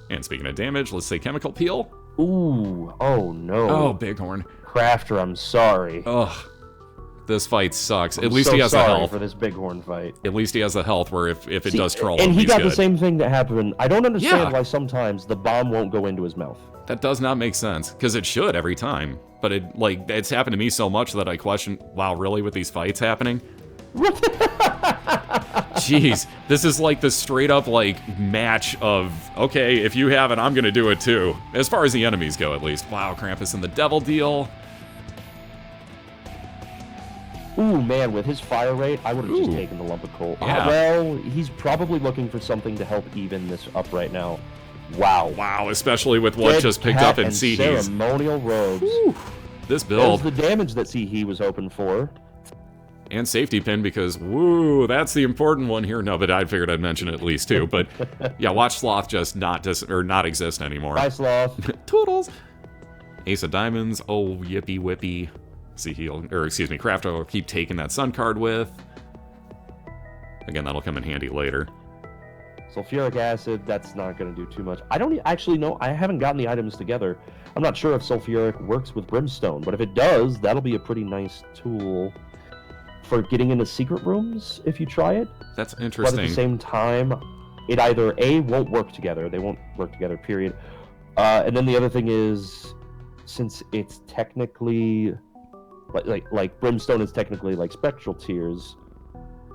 And speaking of damage, let's say chemical peel. Ooh, oh no. Oh, Bighorn. Crafter, I'm sorry. Ugh. This fight sucks. At least he has the health for this Bighorn fight. At least he has the health where if it does troll him, and he got good. The same thing that happened. I don't understand why sometimes the bomb won't go into his mouth. That does not make sense, because it should every time. But it's happened to me so much that I question, wow, really, with these fights happening? Jeez, this is like the straight up match of, okay, if you have it, I'm gonna do it too. As far as the enemies go, at least. Wow, Krampus in the devil deal. Ooh, man, with his fire rate, I would have just taken the lump of coal. Yeah. Well, he's probably looking for something to help even this up right now. Wow. Wow, especially with what just picked up in Ceehe's. Ceremonial robes. Whew. This build. There's the damage that Ceehe was hoping for. And safety pin, because, woo, that's the important one here. No, but I figured I'd mention it at least, too. But, yeah, watch Sloth just not exist anymore. Bye, Sloth. Toodles. Ace of Diamonds. Oh, yippee whippy. Crafter will keep taking that Sun card with. Again, that'll come in handy later. Sulfuric acid, that's not going to do too much. I don't actually know. I haven't gotten the items together. I'm not sure if sulfuric works with brimstone, but if it does, that'll be a pretty nice tool for getting into secret rooms if you try it. That's interesting. But at the same time, it either A, won't work together. They won't work together, period. And then the other thing is, since it's technically like brimstone is technically like spectral tears,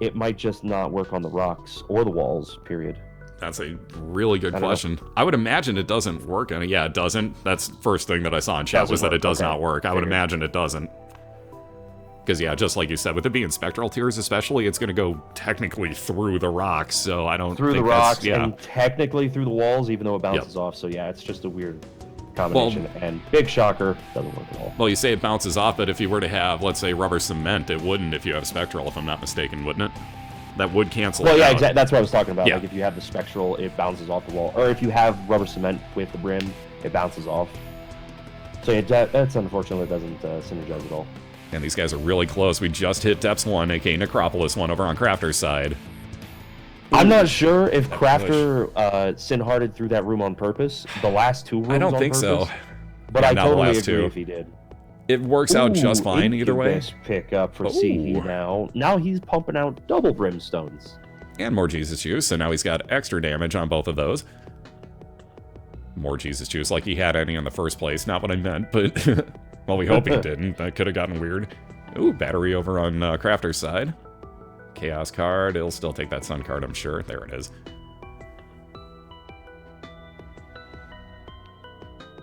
it might just not work on the rocks or the walls, period. That's a really good question. I would imagine it doesn't work. Yeah, it doesn't. That's the first thing that I saw in chat was that it does not work. I would imagine it doesn't. Because, yeah, just like you said, with it being spectral tears especially, it's going to go technically through the rocks, so I don't think the rocks and technically through the walls, even though it bounces off, so yeah, it's just a weird combination. And big shocker, doesn't work at all. Well, you say it bounces off, but if you were to have, let's say, rubber cement, it wouldn't if you have spectral, if I'm not mistaken, wouldn't it? That would cancel it out. Exactly. That's what I was talking about. Like, if you have the spectral, it bounces off the wall. Or if you have rubber cement with the brim, it bounces off. So that's unfortunately doesn't synergize at all. And these guys are really close. We just hit Depths 1, aka Necropolis 1, over on Crafter's side. I'm not sure if Crafter sin-hearted through that room on purpose. The last 2 rooms I don't think so. But I totally agree if he did. It works out just fine either way. Pick up for Ceehe now. Now he's pumping out double brimstones. And more Jesus Juice, so now he's got extra damage on both of those. More Jesus Juice, like he had any in the first place. Not what I meant, but... well, we hope he didn't. That could have gotten weird. Ooh, battery over on Crafter's side. Chaos card. It'll still take that Sun card, I'm sure. There it is.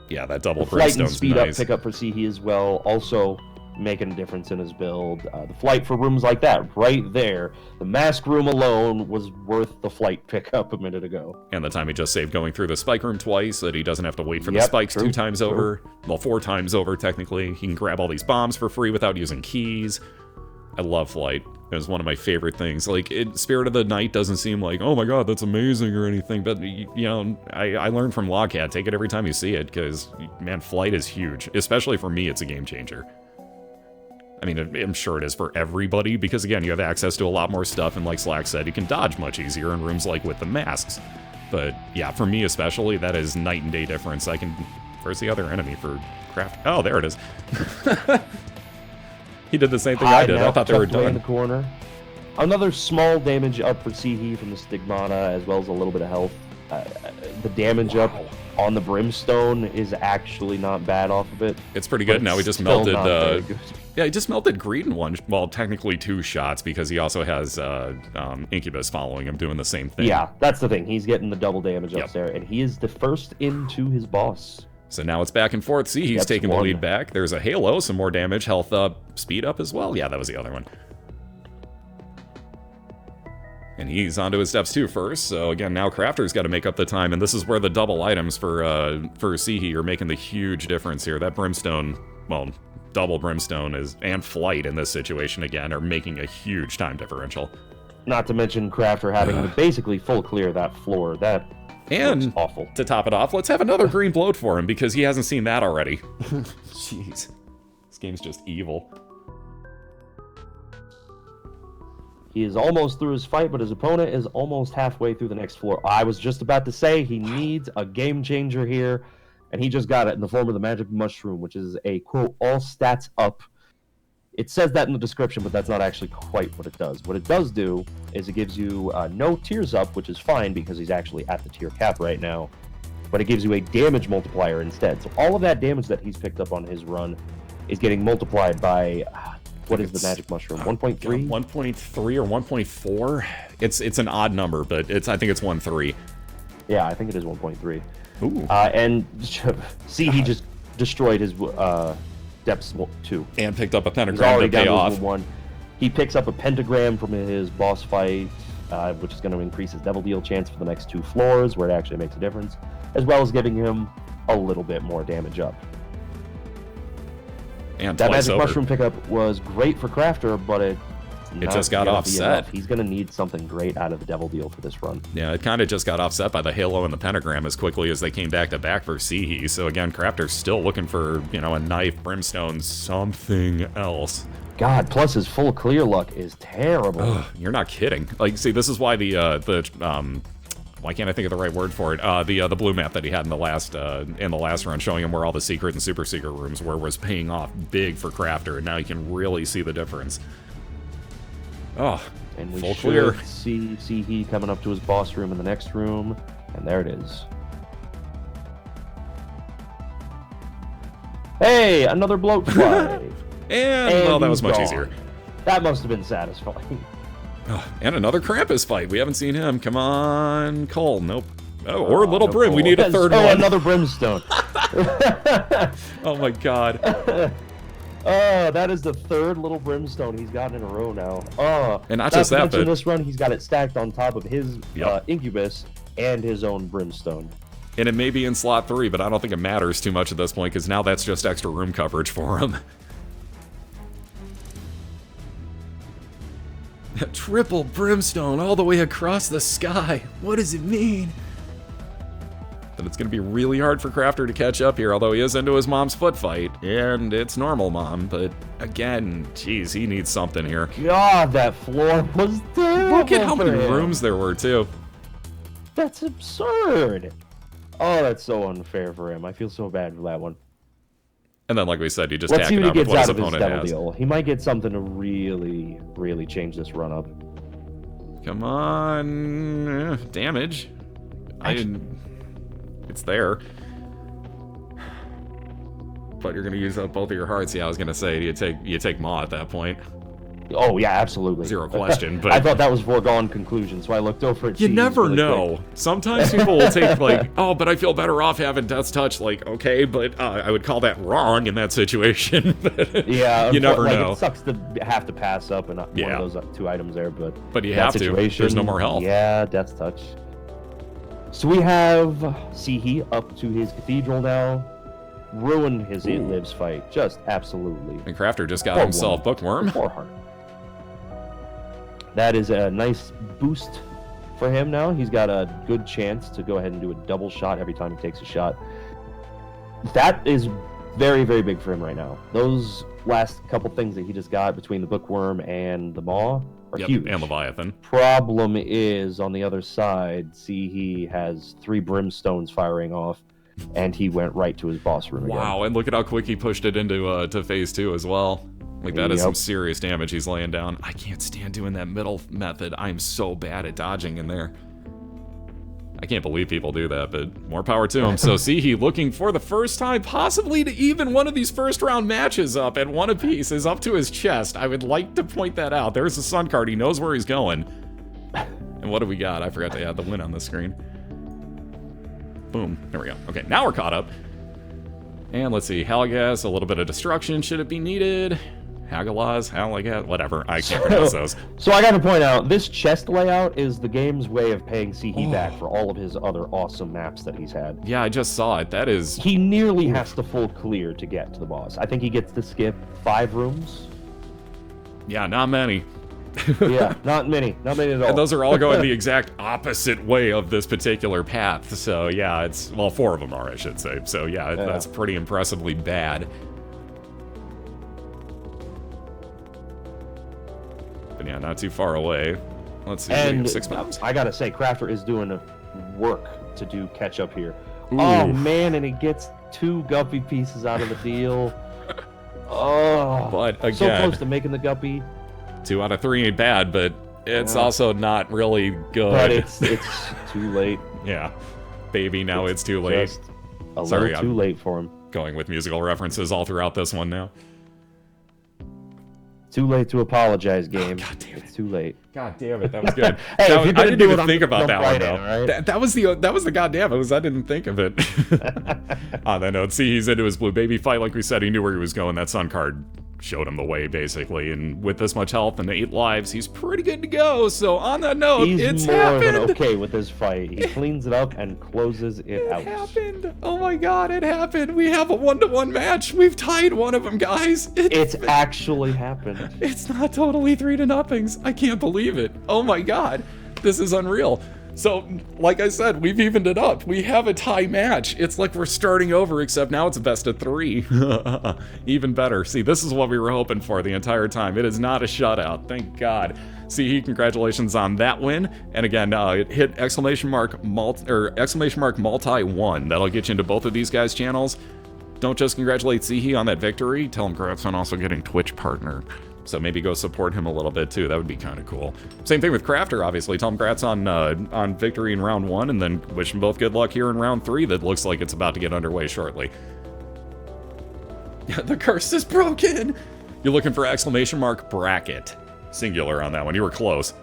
Yeah, that double brimstone's speed nice. Up pickup for Ceehe as well. Also, making a difference in his build. The flight for rooms like that, right there. The mask room alone was worth the flight pickup a minute ago. And the time he just saved going through the spike room twice, that he doesn't have to wait for the spikes 2 times over. Well, 4 times over, technically. He can grab all these bombs for free without using keys. I love flight. It was one of my favorite things. Like, Spirit of the Night doesn't seem like, oh my god, that's amazing or anything, but, you know, I learned from Logcat, take it every time you see it, because, man, flight is huge. Especially for me, it's a game changer. I mean, I'm sure it is for everybody, because again, you have access to a lot more stuff, and like Slack said, you can dodge much easier in rooms like with the masks. But yeah, for me especially, that is night and day difference. I can... Where's the other enemy for craft? Oh, there it is. He did the same thing I did. I thought they were done. In the corner. Another small damage up for Ceehe from the Stigmata, as well as a little bit of health. The damage up on the Brimstone is actually not bad off of it. It's pretty good. Now he just melted yeah, he just melted Greed in one, well, technically 2 shots, because he also has Incubus following him doing the same thing. Yeah, that's the thing. He's getting the double damage up there, and he is the first into his boss. So now it's back and forth. See, he's taking the lead back. There's a Halo, some more damage, health up, speed up as well. Yeah, that was the other one. And he's onto his steps 2 first, so again, now Crafter's got to make up the time, and this is where the double items for Ceehe are making the huge difference here. That Brimstone, well, double Brimstone and Flight in this situation, again, are making a huge time differential. Not to mention Crafter having to basically full clear that floor. That and awful. To top it off, let's have another green bloat for him, because he hasn't seen that already. Jeez. This game's just evil. He is almost through his fight, but his opponent is almost halfway through the next floor. I was just about to say he needs a game changer here, and he just got it in the form of the Magic Mushroom, which is a, quote, all stats up. It says that in the description, but that's not actually quite what it does. What it does do is it gives you no tiers up, which is fine because he's actually at the tier cap right now, but it gives you a damage multiplier instead. So all of that damage that he's picked up on his run is getting multiplied by... What is the Magic Mushroom? 1.3? 1.3 or 1.4? It's an odd number, but I think it's 1.3. Yeah, I think it is 1.3. Ooh. And see, he just destroyed his depths 2. And picked up a pentagram to pay off. 1. He picks up a pentagram from his boss fight, which is going to increase his Devil Deal chance for the next 2 floors, where it actually makes a difference, as well as giving him a little bit more damage up. And that Magic Mushroom pickup was great for Crafter, but it just got offset. He's going to need something great out of the Devil Deal for this run. Yeah, it kind of just got offset by the Halo and the Pentagram as quickly as they came back to back for Ceehe. So again, Crafter's still looking for, you know, a knife, Brimstone, something else. God, plus his full clear luck is terrible. Ugh, you're not kidding. Like, see, this is why why can't I think of the right word for it? The blue map that he had in the last run, showing him where all the secret and super secret rooms were, was paying off big for Crafter, and now you can really see the difference. Oh, and we full should clear. see he coming up to his boss room in the next room, and there it is. Hey, another bloat fly. and well, that was much easier. That must have been satisfying. Oh, and another Krampus fight. We haven't seen him. Come on, Cole. Nope. Oh, or Little Brim. Cole. We need a third one. Oh, another Brimstone. Oh my god. Oh, that is the 3rd Little Brimstone he's gotten in a row now. Oh, and not just that, but in this run, he's got it stacked on top of his Incubus and his own Brimstone. And it may be in slot 3, but I don't think it matters too much at this point, because now that's just extra room coverage for him. Triple Brimstone all the way across the sky. What does it mean? But it's going to be really hard for Crafter to catch up here, although he is into his mom's foot fight. And it's normal, Mom. But again, geez, he needs something here. God, that floor was terrible. Look at how many rooms there were, too. That's absurd. Oh, that's so unfair for him. I feel so bad for that one. And then, like we said, you just tack it up with what his opponent has. Deal. He might get something to really, really change this run up. Come on. Damage. It's there. But you're going to use up both of your hearts. Yeah, I was going to say, you take Maw at that point. Oh, yeah, absolutely. Zero question, but... I thought that was foregone conclusion, so I looked over at You Ceehe never really know. quick. Sometimes people will take, like, oh, but I feel better off having Death's Touch. Like, okay, but I would call that wrong in that situation. Yeah, you never know. It sucks to have to pass up one of those 2 items there, but you have to. There's no more health. Yeah, Death's Touch. So we have Ceehe up to his cathedral now. Ruined his It Lives fight. Just absolutely. And Crafter just got himself Bookworm. Poor heart. That is a nice boost for him now. He's got a good chance to go ahead and do a double shot every time he takes a shot. That is very, very big for him right now. Those last couple things that he just got between the Bookworm and the Maw are huge. And Leviathan. Problem is, on the other side, Ceehe has 3 brimstones firing off, and he went right to his boss room again. Wow, and look at how quick he pushed it into to phase 2 as well. Like, that is some serious damage he's laying down. I can't stand doing that middle method. I'm so bad at dodging in there. I can't believe people do that, but more power to him. So Ceehe looking for the first time, possibly to even one of these first round matches up at 1 apiece, is up to his chest. I would like to point that out. There's the Sun card. He knows where he's going. And what do we got? I forgot to add the win on the screen. Boom. There we go. Okay, now we're caught up. And let's see. Halagas, a little bit of destruction should it be needed. Hagalaz, Halagas, whatever. I can't pronounce those. So I gotta point out, this chest layout is the game's way of paying Ceehe back for all of his other awesome maps that he's had. Yeah, I just saw it. That is... He nearly has to full clear to get to the boss. I think he gets to skip 5 rooms. Yeah, not many. Yeah, not many. Not many at all. And those are all going the exact opposite way of this particular path. So, yeah, it's... Well, 4 of them are, I should say. So, yeah, that's pretty impressively bad. But yeah, not too far away. Let's see, and 6 maps? I gotta say, Crafter is doing work to do catch up here. Ooh. Oh, man, and he gets 2 guppy pieces out of the deal. Oh, but again, so close to making the guppy. 2 out of 3 ain't bad, but it's also not really good. But it's too late. Yeah. Baby, now it's too late. Just a little too late for him. Going with musical references all throughout this one now. Too late to apologize, game. God damn it. It's too late. God damn it, that was good. Hey, I didn't even think about that Friday, one, though. right? That was the goddamn it was. I didn't think of it. On that note, see, he's into his blue baby fight. Like we said, he knew where he was going. That Sun card showed him the way, basically. And with this much health and 8 lives, he's pretty good to go. So on that note, it's happened. He's more than okay with this fight. He cleans it up and closes it out. It happened. Oh my god, it happened. We have a 1-to-1 match. We've tied one of them, guys. It's actually happened. It's not totally 3-0. I can't believe it. Oh my god. This is unreal. So, like I said, we've evened it up. We have a tie match. It's like we're starting over, except now it's a best of 3. Even better. See, this is what we were hoping for the entire time. It is not a shutout. Thank God. Ceehe, congratulations on that win. And again, hit exclamation mark multi 1. That'll get you into both of these guys' channels. Don't just congratulate Ceehe on that victory. Tell him congrats on also getting Twitch partner. So maybe go support him a little bit too. That would be kind of cool. Same thing with Crafter, obviously. Tell him congrats on victory in round 1, and then wish them both good luck here in round 3. That looks like it's about to get underway shortly. The curse is broken. You're looking for exclamation mark bracket, singular on that one. You were close.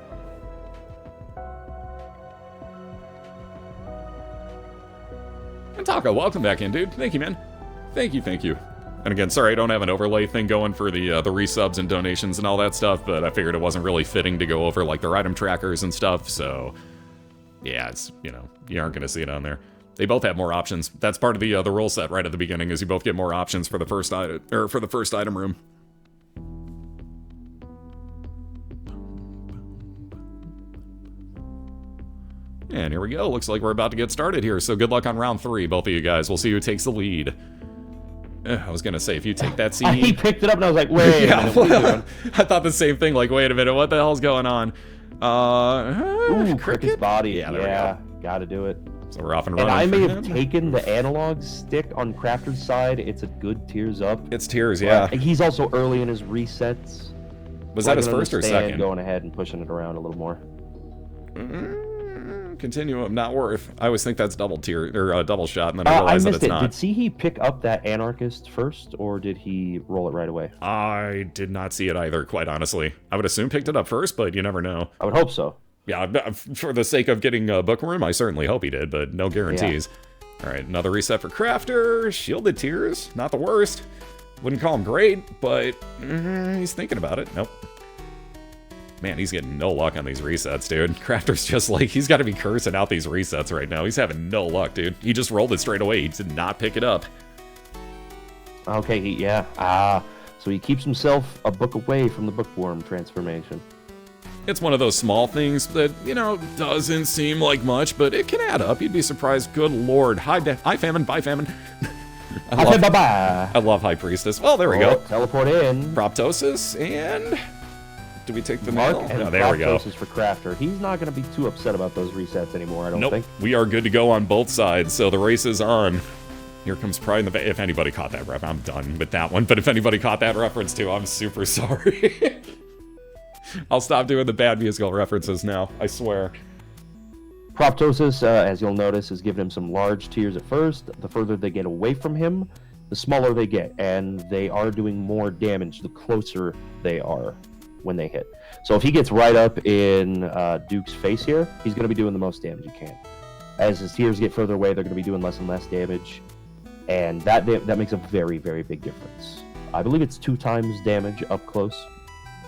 And Taco, welcome back in, dude. Thank you, man. Thank you, thank you. And again, sorry I don't have an overlay thing going for the resubs and donations and all that stuff, but I figured it wasn't really fitting to go over like their item trackers and stuff, so yeah, it's, you know, you aren't going to see it on there. They both have more options. That's part of the rule set right at the beginning, is you both get more options for the first item room. And here we go. Looks like we're about to get started here, so good luck on round 3, both of you guys. We'll see who takes the lead. I was gonna say, if you take that Ceehe... He picked it up and I was like, wait a minute, what are you doing? I thought the same thing, like, wait a minute, what the hell's going on? Ooh, Cricket's body. Yeah, there we go. Gotta do it. So we're off and running. And I may have taken the analog stick on Crafter's side. It's a good tears up. It's tears, yeah. He's also early in his resets. Was that his first or second? Going ahead and pushing it around a little more. Continuum, not worth. I always think that's double tier, or double shot, and then I realize that it's not. Did Ceehe pick up that Anarchist first, or did he roll it right away? I did not see it either, quite honestly. I would assume picked it up first, but you never know. I would hope so. Yeah, for the sake of getting a bookworm, I certainly hope he did, but no guarantees. Yeah. All right, another reset for Crafter. Shielded Tears, not the worst. Wouldn't call him great, but he's thinking about it. Nope. Man, he's getting no luck on these resets, dude. Crafter's just like, he's got to be cursing out these resets right now. He's having no luck, dude. He just rolled it straight away. He did not pick it up. Okay, yeah. So he keeps himself a book away from the bookworm transformation. It's one of those small things that, you know, doesn't seem like much, but it can add up. You'd be surprised. Good lord. Hi, Famine. Bye, Famine. I love High Priestess. Well, there we go. Teleport in. Proptosis, and... Do we take the Mark nail? and there we go. Proptosis for Crafter. He's not going to be too upset about those resets anymore, I don't think. We are good to go on both sides, so the race is on. Here comes Pride in the... If anybody caught that ref, I'm done with that one. But if anybody caught that reference too, I'm super sorry. I'll stop doing the bad musical references now, I swear. Proptosis, as you'll notice, has given him some large tears at first. The further they get away from him, the smaller they get. And they are doing more damage the closer they are when they hit. So if he gets right up in Duke's face here, he's going to be doing the most damage he can. As his tears get further away, they're going to be doing less and less damage. And that makes a very, very big difference. I believe it's 2 times damage up close.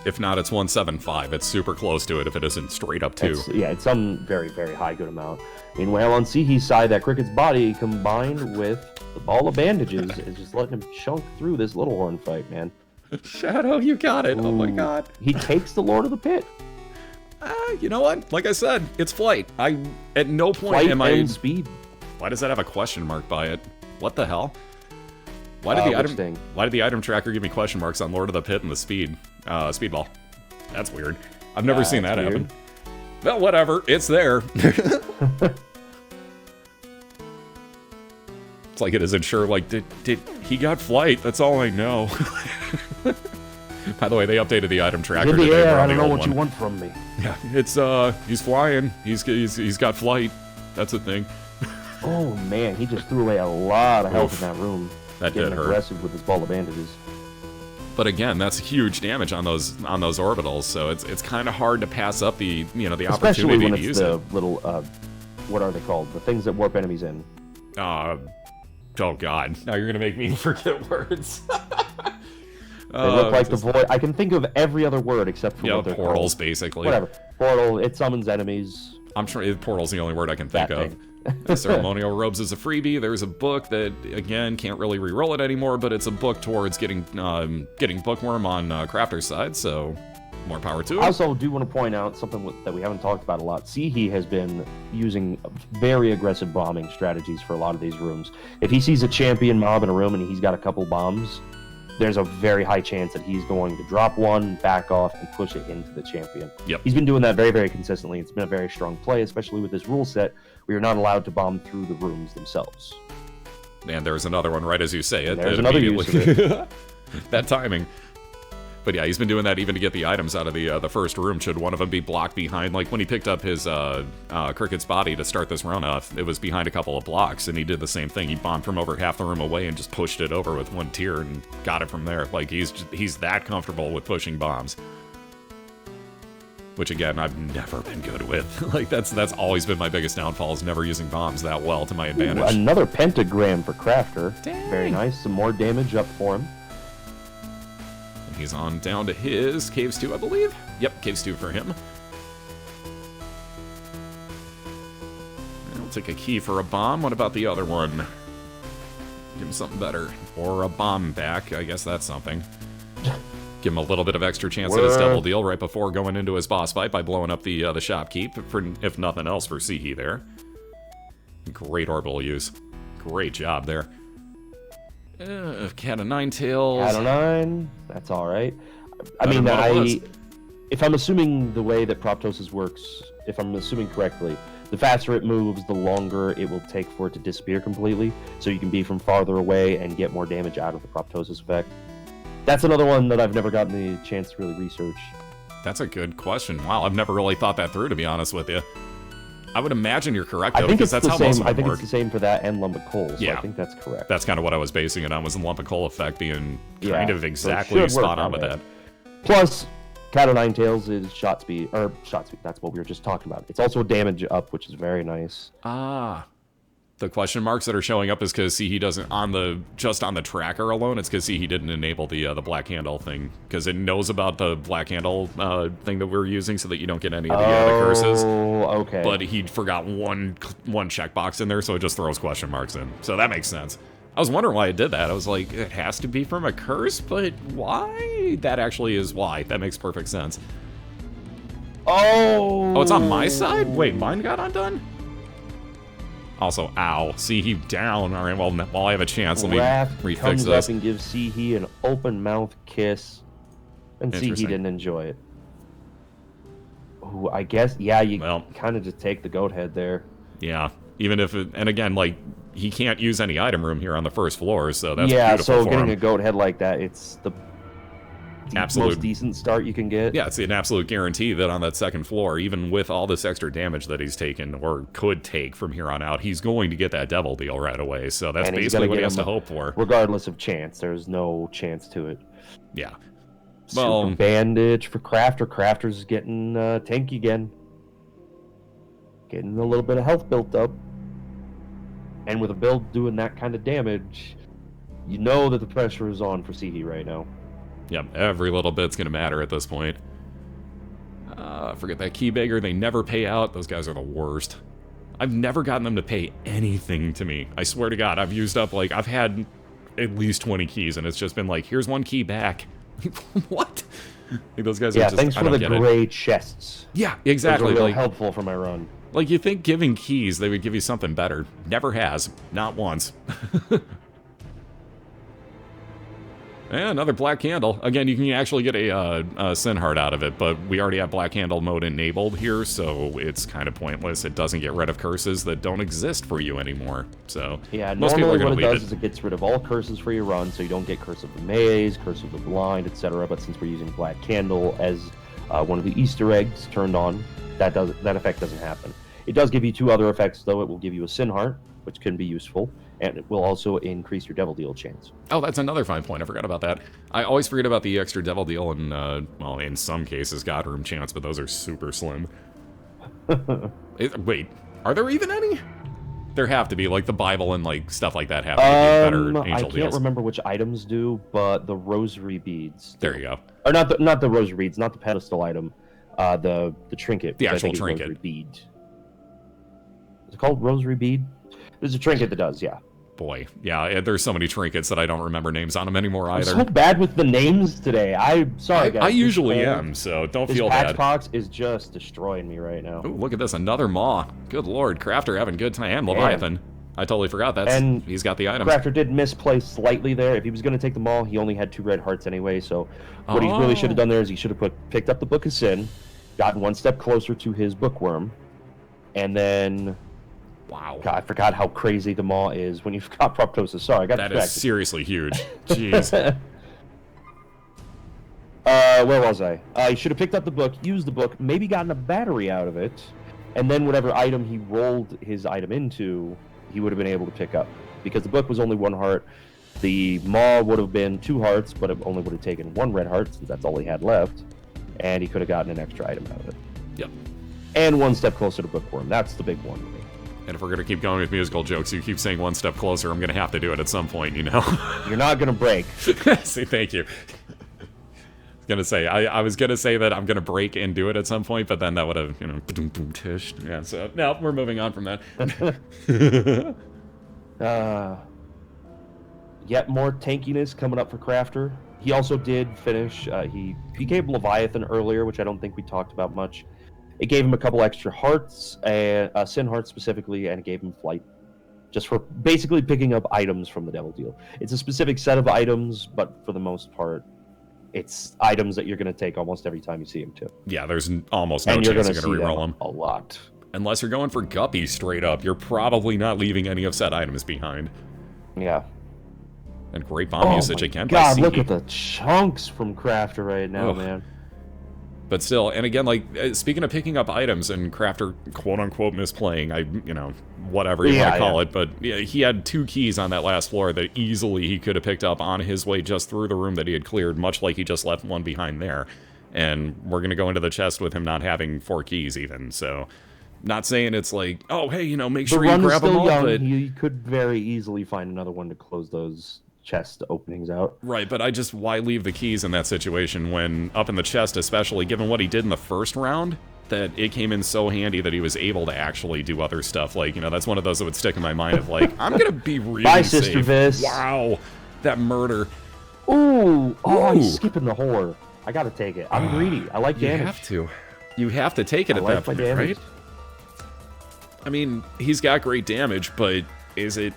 If not, it's 175. It's super close to it if it isn't straight up 2. It's some very, very high good amount. Meanwhile, on Ceehe's side, that Cricket's body combined with the ball of bandages is just letting him chunk through this Little Horn fight, man. Shadow, you got it. Ooh. Oh my god. He takes the Lord of the Pit. You know what? Like I said, it's flight. At no point flight am I... and speed. Why does that have a question mark by it? What the hell? Why did the item tracker give me question marks on Lord of the Pit and the speedball? That's weird. I've never seen that happen. Well, whatever. It's there. It's like it isn't sure. Like, did he got flight? That's all I know. By the way, they updated the item tracker in the today. Air, I don't know what you want from me. Yeah, it's he's flying. He's got flight. That's the thing. Oh man, he just threw away a lot of health in that room. That did hurt. Aggressive with his ball of bandages. But again, that's huge damage on those orbitals. So it's kind of hard to pass up the the especially opportunity when to use the little what are they called? The things that warp enemies in. Oh god, now you're gonna make me forget words. They look like the void. I can think of every other word except for what they're portals, called. basically. Whatever. Portal. It summons enemies. I'm sure portal's the only word I can think of. Ceremonial robes is a freebie. There's a book that again can't really re-roll it anymore, but it's a book towards getting bookworm on Crafter's side. So more power to it. I also do want to point out something that we haven't talked about a lot. Ceehe has been using very aggressive bombing strategies for a lot of these rooms. If he sees a champion mob in a room and he's got a couple bombs, there's a very high chance that he's going to drop one, back off, and push it into the champion. Yep. He's been doing that very, very consistently. It's been a very strong play, especially with this rule set. We are not allowed to bomb through the rooms themselves. And there's another one right as you say it. There's another use of it. That timing. But yeah, he's been doing that even to get the items out of the first room, should one of them be blocked behind. Like when he picked up his Cricket's body to start this run off, it was behind a couple of blocks, and he did the same thing. He bombed from over half the room away and just pushed it over with one tier and got it from there. Like he's that comfortable with pushing bombs. Which again, I've never been good with. Like that's always been my biggest downfall, is never using bombs that well to my advantage. Ooh, another pentagram for Crafter. Dang. Very nice. Some more damage up for him. He's on down to his Caves 2, I believe. Yep, Caves 2 for him. I'll take a key for a bomb. What about the other one? Give him something better. Or a bomb back. I guess that's something. Give him a little bit of extra chance at his double deal right before going into his boss fight by blowing up the shopkeep, if nothing else, for Ceehe there. Great orbital use. Great job there. Cat of Nine Tails. Cat of Nine. That's all right. I mean, if I'm assuming the way that Proptosis works, if I'm assuming correctly, the faster it moves, the longer it will take for it to disappear completely. So you can be from farther away and get more damage out of the Proptosis effect. That's another one that I've never gotten the chance to really research. That's a good question. Wow, I've never really thought that through, to be honest with you. I would imagine you're correct, though, I think because it's that's the how most same. of I them think work. it's the same for that and lump of coal. So Yeah. I think that's correct. That's kind of what I was basing it on, was the lump of coal effect being kind of So it exactly should spot work on with way. that. Plus, Cat o' Nine Tails is shot speed, or shot speed. That's what we were just talking about. It's also damage up, which is very nice. Ah. The question marks that are showing up is because he doesn't just on the tracker alone. It's because he didn't enable the black handle thing, because it knows about the black handle thing that we're using, so that you don't get any of the curses. Oh, okay. But he forgot one checkbox in there, so it just throws question marks in. So that makes sense. I was wondering why it did that. I was like, it has to be from a curse, but why? That actually is why. That makes perfect sense. Oh, it's on my side? Wait, mine got undone? Also, ow. Ceehe down. All right, well, while I have a chance, let me refix comes this. up and gives Ceehe an open mouth kiss, and Ceehe didn't enjoy it. Oh, I guess, yeah, you kind of just take the goat head there. Yeah, even if it, and again, like, he can't use any item room here on the first floor, so that's beautiful so for getting him. a goat head like that, it's the most decent start you can get. Yeah, it's an absolute guarantee that on that second floor, even with all this extra damage that he's taken, or could take from here on out, he's going to get that devil deal right away, so that's basically what he has to hope for. Regardless of chance, there's no chance to it. Yeah. Well, super bandage for Crafter. Crafter's getting tanky again. Getting a little bit of health built up. And with a build doing that kind of damage, you know that the pressure is on for Ceehe right now. Yep, every little bit's going to matter at this point. Forget that key beggar. They never pay out. Those guys are the worst. I've never gotten them to pay anything to me. I swear to God, I've used up, like, I've had at least 20 keys, and it's just been like, here's one key back. What? Like, those guys are just, thanks for the gray chests. Yeah, exactly. Those are really helpful for my run. Like, you think giving keys, they would give you something better. Never has. Not once. And another black candle. Again, you can actually get a sin heart out of it, but we already have black candle mode enabled here, so it's kind of pointless. It doesn't get rid of curses that don't exist for you anymore. So yeah, most people are going to leave what it does is it gets rid of all curses for your run, so you don't get curse of the maze, curse of the blind, etc. But since we're using black candle as one of the Easter eggs turned on, that effect doesn't happen. It does give you two other effects, though. It will give you a sin heart, which can be useful, and it will also increase your devil deal chance. Oh, that's another fine point. I forgot about that. I always forget about the extra devil deal and, well, in some cases, God room chance, but those are super slim. Wait, are there even any? There have to be, like the Bible and like stuff like that have to be better angel deals. I can't remember which items do, but the rosary beads. There you go. Or not the rosary beads, not the pedestal item, the trinket. The actual trinket. Rosary bead. Is it called rosary bead? There's a trinket that does, yeah. Boy, yeah, there's so many trinkets that I don't remember names on them anymore either. I'm so bad with the names today. I'm sorry, guys. I usually am, so don't feel bad. This patchbox is just destroying me right now. Ooh, look at this, another Maw. Good lord, Crafter having a good time. And Leviathan. I totally forgot he's got the item. Crafter did misplay slightly there. If he was going to take the Maw, he only had 2 red hearts anyway, so what he really should have done there is he should have picked up the Book of Sin, gotten one step closer to his bookworm, and then... Wow. God, I forgot how crazy the Maw is when you've got Proptosis. Sorry, I got distracted. That is seriously huge. Jeez. Where was I? He should have picked up the book, used the book, maybe gotten a battery out of it, and then whatever item he rolled his item into, he would have been able to pick up. Because the book was only 1 heart. The Maw would have been 2 hearts, but it only would have taken 1 red heart, since that's all he had left. And he could have gotten an extra item out of it. Yep. And 1 step closer to bookworm. That's the big one to me. And if we're going to keep going with musical jokes, you keep saying 1 step closer, I'm going to have to do it at some point, you know? You're not going to break. See, thank you. I was going to say that I'm going to break and do it at some point, but then that would have, tish. Yeah, so, no, we're moving on from that. Yet more tankiness coming up for Crafter. He also did finish, he gave Leviathan earlier, which I don't think we talked about much. It gave him a couple extra hearts, a sin heart specifically, and it gave him flight. Just for basically picking up items from the devil deal. It's a specific set of items, but for the most part, it's items that you're going to take almost every time you see him, too. Yeah, there's almost no chance you're going to reroll them. A lot. Unless you're going for Guppy straight up, you're probably not leaving any of said items behind. Yeah. And great bomb usage again by Ceehe. God, look at the chunks from Crafter right now, man. But still, and again, like, speaking of picking up items and Crafter quote-unquote misplaying, whatever you want to call it, but yeah, he had 2 keys on that last floor that easily he could have picked up on his way just through the room that he had cleared, much like he just left one behind there. And we're going to go into the chest with him not having 4 keys even, so... Not saying it's like, oh, hey, make sure you grab them all, but... He could very easily find another one to close those chest openings out. Right, but why leave the keys in that situation when up in the chest, especially given what he did in the first round, that it came in so handy that he was able to actually do other stuff. Like, that's one of those that would stick in my mind of like, I'm going to be really Bye, safe. Sister Vis. Wow, that murder. Ooh, he's skipping the whore. I got to take it. I'm greedy. I like damage. You have to. You have to take it at that point, right? I mean, he's got great damage, but is it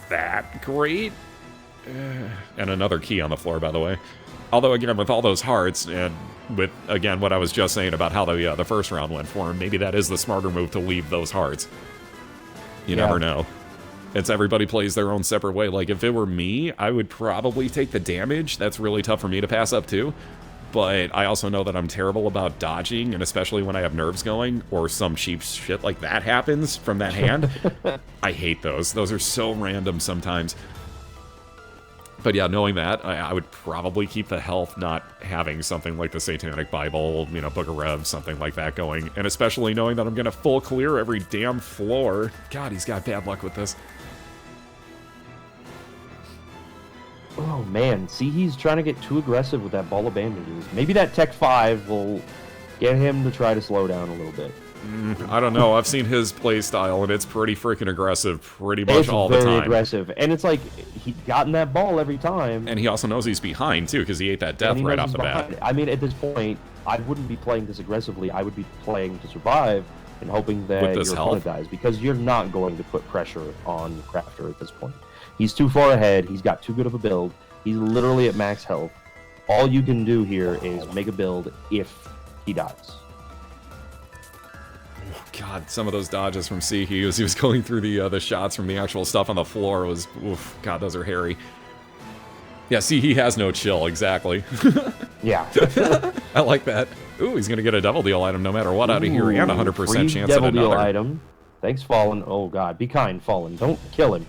that great? And another key on the floor, by the way. Although, again, with all those hearts, and with, again, what I was just saying about how the first round went for him, maybe that is the smarter move to leave those hearts. You never know. It's everybody plays their own separate way. Like, if it were me, I would probably take the damage. That's really tough for me to pass up, too. But I also know that I'm terrible about dodging, and especially when I have nerves going, or some cheap shit like that happens from that hand. I hate those. Those are so random sometimes. But yeah, knowing that, I would probably keep the health not having something like the Satanic Bible, Book of Rev, something like that going. And especially knowing that I'm going to full clear every damn floor. God, he's got bad luck with this. Oh, man. See, he's trying to get too aggressive with that ball of bandages. Maybe that Tech 5 will get him to try to slow down a little bit. I don't know. I've seen his play style, and it's pretty freaking aggressive pretty much all the time. It's very aggressive. And it's like, he's gotten that ball every time. And he also knows he's behind, too, because he ate that death right off the bat. I mean, at this point, I wouldn't be playing this aggressively. I would be playing to survive and hoping that your opponent dies, because you're not going to put pressure on Crafter at this point. He's too far ahead. He's got too good of a build. He's literally at max health. All you can do here is make a build if he dies. God, some of those dodges from Ceehe as he was going through the shots from the actual stuff on the floor was, oof, God, those are hairy. Yeah, Ceehe has no chill, exactly. Yeah. I like that. Ooh, he's going to get a Devil Deal item no matter what out of here, and 100% chance at another. Devil Deal item. Thanks, Fallen. Oh, God, be kind, Fallen. Don't kill him.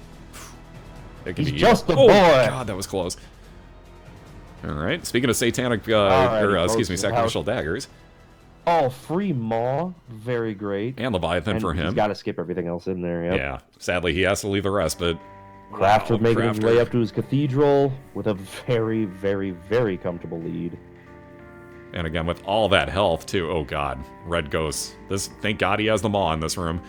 He's just a boy. God, that was close. All right, speaking of satanic, sacrificial daggers. Oh, free Maw, very great. And Leviathan for him. He's got to skip everything else in there, yep. Yeah, sadly he has to leave the rest, but... Crafter making his way up to his cathedral with a very, very, very comfortable lead. And again, with all that health, too. Oh, God. Red Ghosts. Thank God he has the Maw in this room.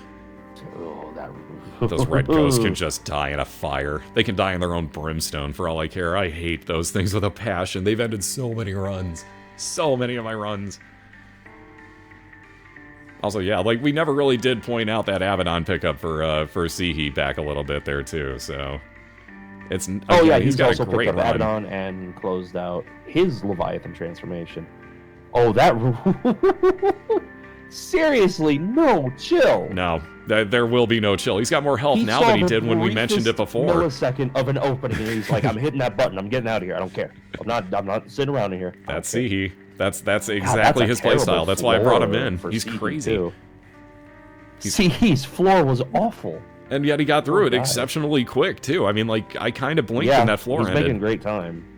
Oh, that... Those red ghosts can just die in a fire. They can die in their own brimstone for all I care. I hate those things with a passion. They've ended so many runs. So many of my runs. Also, yeah, like, we never really did point out that Abaddon pickup for Ceehe back a little bit there, too, so... It's... Oh, yeah, he's got also a great picked up Abaddon and closed out his Leviathan transformation. Oh, that... Seriously, no chill. No, there will be no chill. He's got more health now than he did when we mentioned it before. Millisecond of an opening, and he's like, "I'm hitting that button. I'm getting out of here. I don't care. I'm not sitting around in here." That's Ceehe. That's exactly his playstyle. That's why I brought him in. He's crazy. Ceehe's floor was awful. And yet he got through it exceptionally quick too. I mean, like, I kind of blinked and that floor ended. He's making great time.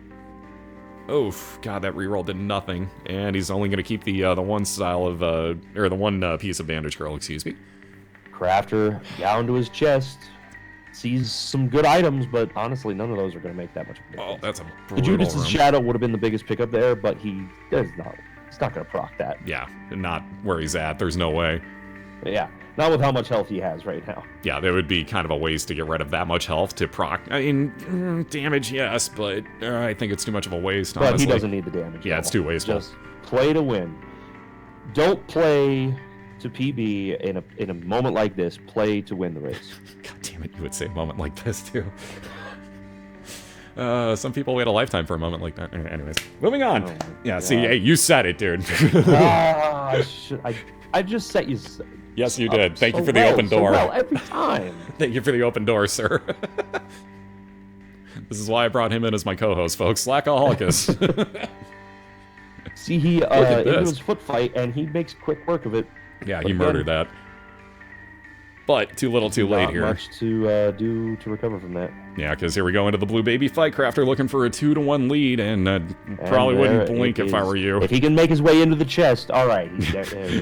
Oof, God, that reroll did nothing. And he's only going to keep the one style of, or the one piece of Bandage Girl, excuse me. Crafter down to his chest. Sees some good items, but honestly, none of those are going to make that much of a difference. Oh, that's a brutal The Judas' Shadow would have been the biggest pickup there, but he's not going to proc that. Yeah, not where he's at. There's no way. Yeah, not with how much health he has right now. Yeah, there would be kind of a waste to get rid of that much health to proc. I mean, damage, yes, but I think it's too much of a waste, honestly. But he doesn't need the damage. Yeah, it's too wasteful. Just play to win. Don't play to PB in a moment like this. Play to win the race. God damn it, you would say a moment like this, too. Some people wait a lifetime for a moment like that. Anyways, moving on. Oh, yeah, see, hey, you said it, dude. I just set you... Yes, you did. Thank you for the open door. Every time. Thank you for the open door, sir. This is why I brought him in as my co-host, folks. Slackaholicus. Ceehe into his foot fight, and he makes quick work of it. Yeah, he murdered that. But too little too late here. Not much to do to recover from that. Yeah, because here we go into the blue baby fight. Crafter looking for a 2-1 lead, and probably wouldn't blink if I were you. If he can make his way into the chest, all right.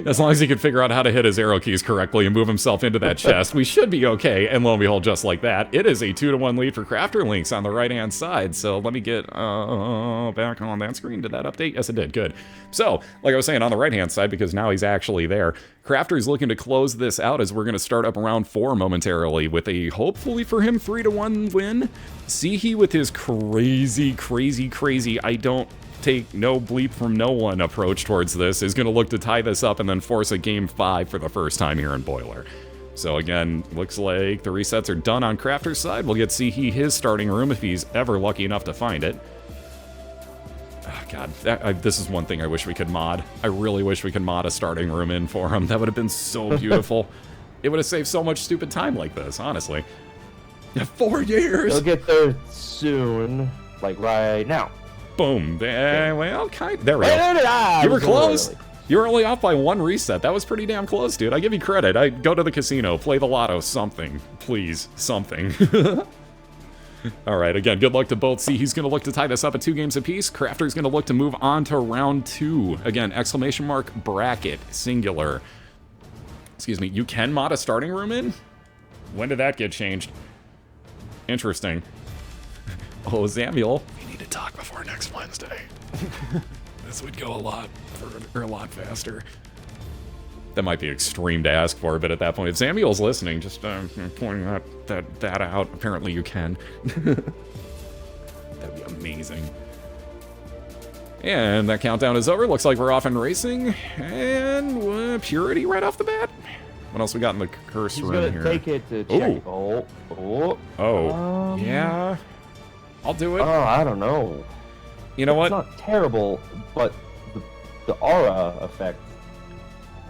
As long as he can figure out how to hit his arrow keys correctly and move himself into that chest, we should be okay. And lo and behold, just like that, it is a 2-1 lead for CrafterLynx on the right-hand side. So let me get back on that screen. Did that update? Yes, it did. Good. So, like I was saying, on the right-hand side, because now he's actually there, Crafter's looking to close this out as we're going to start up around 4 momentarily with a, hopefully for him, 3-1 win. Ceehe with his crazy, I don't take no bleep from no one approach towards this is going to look to tie this up and then force a game 5 for the first time here in BOILeR. So again, looks like the resets are done on Crafter's side. We'll get Ceehe his starting room if he's ever lucky enough to find it. Oh, God, this is one thing I wish we could mod. I really wish we could mod a starting room in for him. That would have been so beautiful. It would have saved so much stupid time like this, honestly. 4 years! He'll get there soon, like right now. Boom. Well, there we go. You were close. You were only off by 1 reset. That was pretty damn close, dude. I give you credit. I go to the casino, play the lotto, something. Please, something. Alright, again, good luck to both. He's going to look to tie this up at 2 games apiece. Crafter's going to look to move on to round 2. Again, exclamation mark, bracket, singular. Excuse me, you can mod a starting room in? When did that get changed? Interesting. Oh, Samuel. We need to talk before next Wednesday. This would go a lot faster. That might be extreme to ask for, but at that point, if Samuel's listening, just pointing that out. Apparently you can. That'd be amazing. And that countdown is over. Looks like we're off and racing. And Purity right off the bat. What else we got in the curse room here? He's gonna take it to check. Yeah. I'll do it. Oh, I don't know. You know what? It's not terrible, but the aura effect.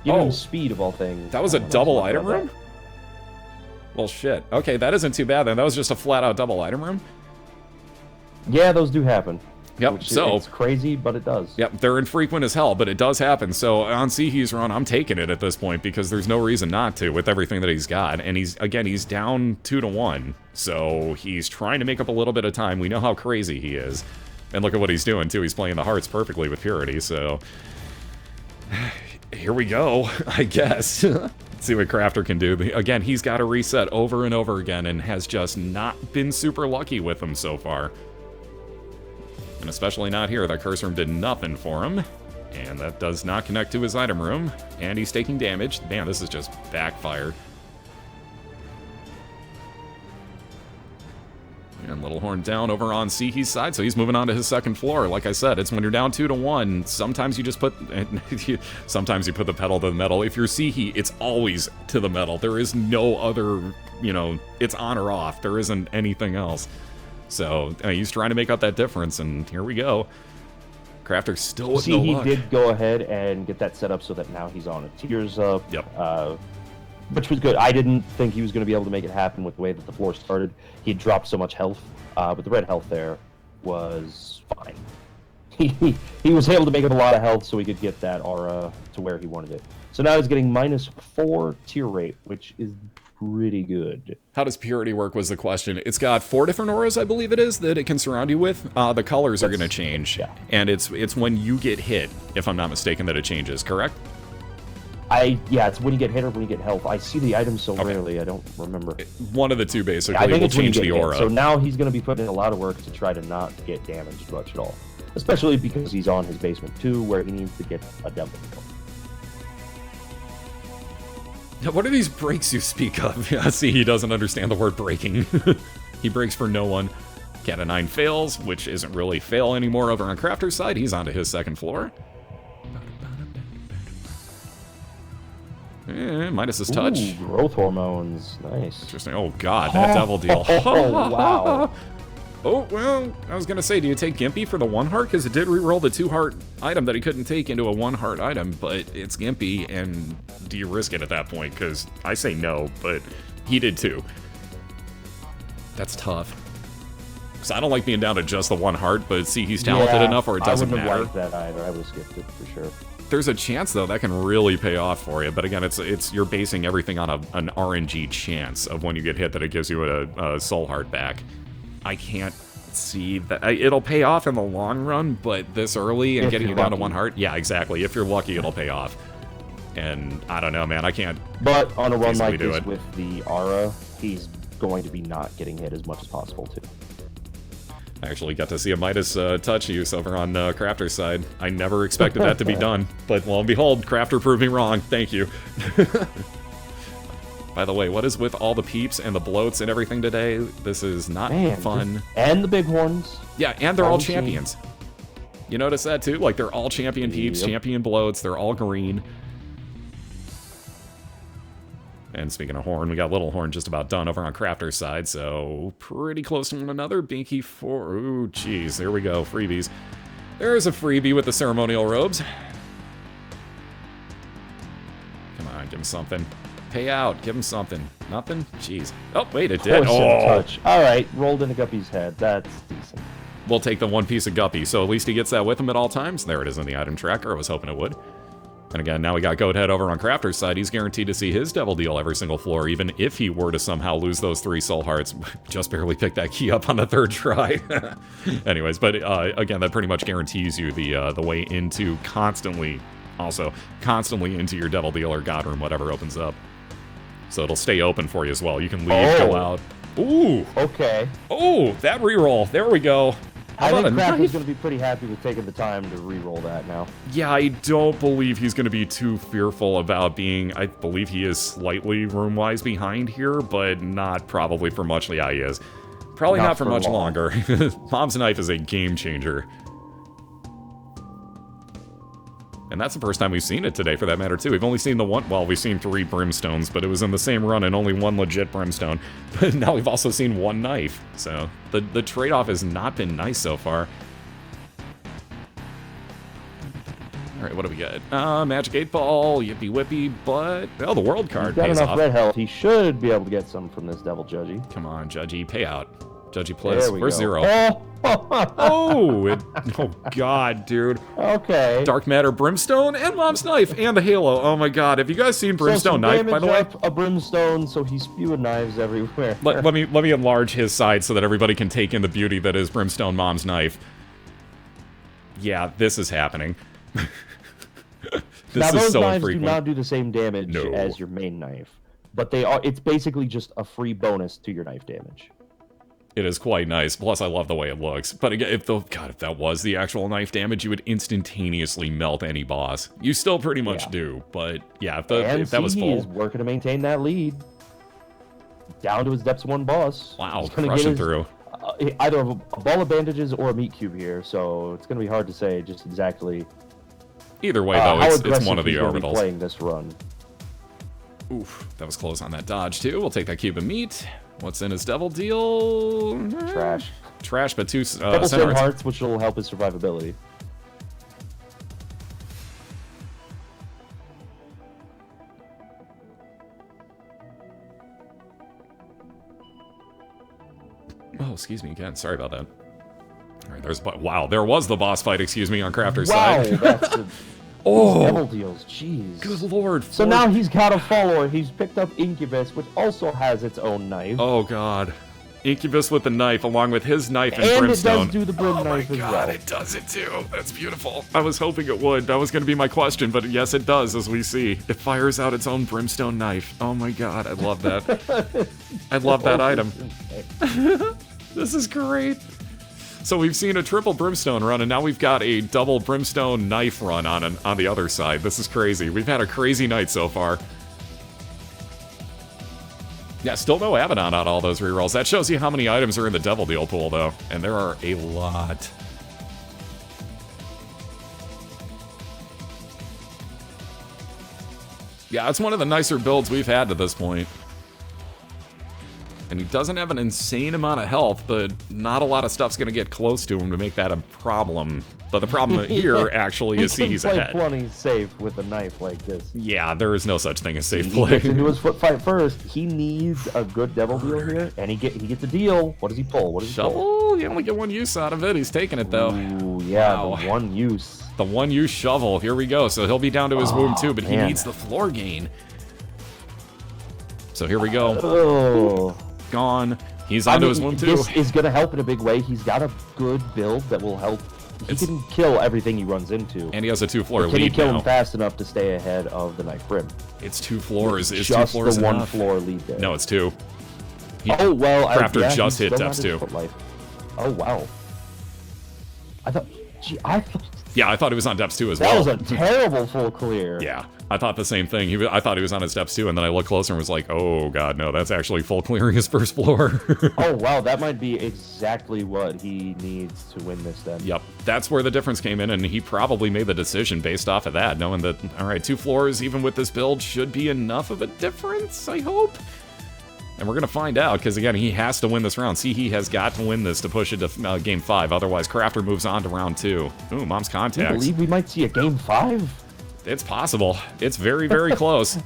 Even the speed of all things. That was a double item room? Well, shit. Okay, that isn't too bad then. That was just a flat-out double item room? Yeah, those do happen. Yep, so... It's crazy, but it does. Yep, they're infrequent as hell, but it does happen. So on Ceehe's run, I'm taking it at this point because there's no reason not to with everything that he's got. And he's down 2-1. So he's trying to make up a little bit of time. We know how crazy he is. And look at what he's doing, too. He's playing the hearts perfectly with Purity, so... Here we go, I guess. Let's see what Crafter can do. Again, he's got to reset over and over again and has just not been super lucky with them so far. And especially not here. That curse room did nothing for him. And that does not connect to his item room. And he's taking damage. Man, this is just backfired. And Little Horn down over on Ceehe's side, so he's moving on to his second floor. Like I said, it's when you're down 2-1. Sometimes you just put... sometimes you put the pedal to the metal. If you're Ceehe, it's always to the metal. There is no other, it's on or off. There isn't anything else. So, he's trying to make up that difference, and here we go. Crafter still with no luck. Ceehe did go ahead and get that set up so that now he's on a tears up. Yep. Which was good. I didn't think he was going to be able to make it happen with the way that the floor started. He had dropped so much health, but the red health there was fine. He was able to make up a lot of health so he could get that aura to where he wanted it. So now he's getting -4 tear rate, which is pretty good. How does Purity work was the question. It's got 4 different auras, I believe it is, that it can surround you with. The colors are going to change. Yeah. And it's when you get hit, if I'm not mistaken, that it changes, correct? Yeah, it's when you get hit or when you get health. I see the items so rarely, I don't remember. One of the two, basically, I think will it's when you change get the aura. hit. So now he's going to be putting in a lot of work to try to not get damaged much at all. Especially because he's on his basement 2, where he needs to get a double kill. Now, what are these breaks you speak of? Yeah, see, he doesn't understand the word breaking. He breaks for no one. Cat of 9 fails, which isn't really fail anymore over on Crafter's side. He's onto his second floor. Minus his touch. Ooh, growth hormones. Nice. Interesting. Oh, God, that devil deal. Oh, wow. Oh, well, I was going to say, do you take Gimpy for the 1 heart? Because it did reroll the 2 heart item that he couldn't take into a 1 heart item, but it's Gimpy, and do you risk it at that point? Because I say no, but he did too. That's tough. Because I don't like being down to just the 1 heart, but see, he's talented enough or it doesn't matter. I wouldn't have liked that either. I would have skipped it for sure. There's a chance, though, that can really pay off for you. But again, it's you're basing everything on an RNG chance of when you get hit that it gives you a soul heart back. I can't see that. It'll pay off in the long run, but this early and getting you down to 1 heart, yeah, exactly. If you're lucky, it'll pay off. And I don't know, man, I can't. But on a run like this with the aura, he's going to be not getting hit as much as possible, too. I actually got to see a Midas touch use over on Crafter's side. I never expected that to be done, but lo and behold, Crafter proved me wrong. Thank you. By the way, what is with all the peeps and the bloats and everything today? This is not fun. And the bighorns. Yeah, and they're all champions. You notice that too? Like, they're all champion peeps, champion bloats, they're all green. And speaking of horn, we got Little Horn just about done over on Crafter's side, so pretty close to one another. Binky 4. Ooh, jeez, there we go. Freebies. There's a freebie with the ceremonial robes. Come on, give him something. Pay out. Give him something. Nothing? Jeez. Oh, wait, it did. Oh! Touch. All right, rolled into Guppy's head. That's decent. We'll take the 1 piece of Guppy, so at least he gets that with him at all times. There it is in the item tracker. I was hoping it would. And again, now we got Goathead over on Crafter's side. He's guaranteed to see his Devil Deal every single floor, even if he were to somehow lose those 3 soul hearts. Just barely picked that key up on the 3rd try. Anyways, but again, that pretty much guarantees you the way into constantly into your Devil Deal or God Room, whatever opens up. So it'll stay open for you as well. You can leave, go out. Ooh! Okay. Oh, that reroll. There we go. I think Crafter's going to be pretty happy with taking the time to re-roll that now. Yeah, I don't believe he's going to be too fearful about being... I believe he is slightly room-wise behind here, but not probably for much... Yeah, he is. Probably not for much longer. Mom's Knife is a game changer. And that's the first time we've seen it today, for that matter, too. We've only seen the one... Well, we've seen 3 brimstones, but it was in the same run and only 1 legit brimstone. But now we've also seen 1 knife. So, the trade-off has not been nice so far. Alright, what do we got? Magic 8-Ball, Yippee Whippy, but... Oh, the World card pays off. He's got enough red health. He should be able to get some from this Devil Judgy. Come on, Judgy, pay out. Judgy plays. Where's go. 0? Oh, God, dude. Okay. Dark Matter Brimstone and Mom's Knife and the Halo. Oh my God, have you guys seen Brimstone Knife, by the way? A Brimstone, so he's spewing knives everywhere. Let me enlarge his side so that everybody can take in the beauty that is Brimstone Mom's Knife. Yeah, this is happening. Now, those knives do not do the same damage as your main knife, but they are. It's basically just a free bonus to your knife damage. It is quite nice. Plus, I love the way it looks. But again, if that was the actual knife damage, you would instantaneously melt any boss. You still pretty much do, but yeah, if that was full, he's working to maintain that lead down to his Depths 1 boss. Wow, crushing through. Either a ball of bandages or a meat cube here, so it's going to be hard to say just exactly. Either way, though, it's one of the orbitals. Playing this run. Oof, that was close on that dodge too. We'll take that cube of meat. What's in his Devil Deal? Trash. Trash, but 2 center hearts, which will help his survivability. Oh, excuse me again. Sorry about that. All right, wow, there was the boss fight, excuse me, on Crafter's side. Wow, that's the... Oh, Devil Deals, jeez. Good lord. So now he's got a follower. He's picked up Incubus, which also has its own knife. Oh god. Incubus with the knife, along with his knife and brimstone. And it does do the brim knife as well. It does it too. That's beautiful. I was hoping it would. That was going to be my question, but yes, it does, as we see. It fires out its own brimstone knife. Oh my god, I love that. I love that item. This is great. So we've seen a triple brimstone run, and now we've got a double brimstone knife run on the other side. This is crazy. We've had a crazy night so far. Yeah, still no Abaddon on all those rerolls. That shows you how many items are in the Devil Deal pool, though. And there are a lot. Yeah, it's one of the nicer builds we've had to this point. And he doesn't have an insane amount of health, but not a lot of stuff's going to get close to him to make that a problem. But the problem here actually is Ceehe's ahead. Plenty safe with a knife like this. Yeah, there is no such thing as safe He play. gets into his foot fight first. He needs a good devil deal here, and he gets a deal. What does he pull? What does he pull? Shovel? You only get one use out of it. He's taking it, though. Ooh, yeah, Wow. the one use. The one use shovel. Here we go. So he'll be down to his womb, too, but man. he needs the floor gain. So here we go. Oh. Gone. He's onto his womb, too. This is going to help in a big way. He's got a good build that will help. He can kill everything he runs into. And he has a 2-floor lead. Can he kill now. him fast enough to stay ahead of the Knife Brim? It's 2 floors. Is 2 just floors the one enough? floor lead there. No, it's 2. Oh, well, Crafter just he's hit still Depths not his 2. foot life. Oh, wow. I thought... Yeah, I thought he was on Depths 2 as that well. was a terrible full clear. Yeah, I thought the same thing. I thought he was on his Depths 2, and then I looked closer and was like, oh, God, no, that's actually full clearing his first floor. Oh, wow, that might be exactly what he needs to win this then. Yep, that's where the difference came in, and he probably made the decision based off of that, knowing that, all right, 2 floors, even with this build, should be enough of a difference, I hope. And we're going to find out, because, again, he has to win this round. Ceehe has got to win this to push it to Game 5. Otherwise, Crafter moves on to round 2. Ooh, Mom's Do you contacts. believe we might see a Game 5? It's possible. It's very, very close.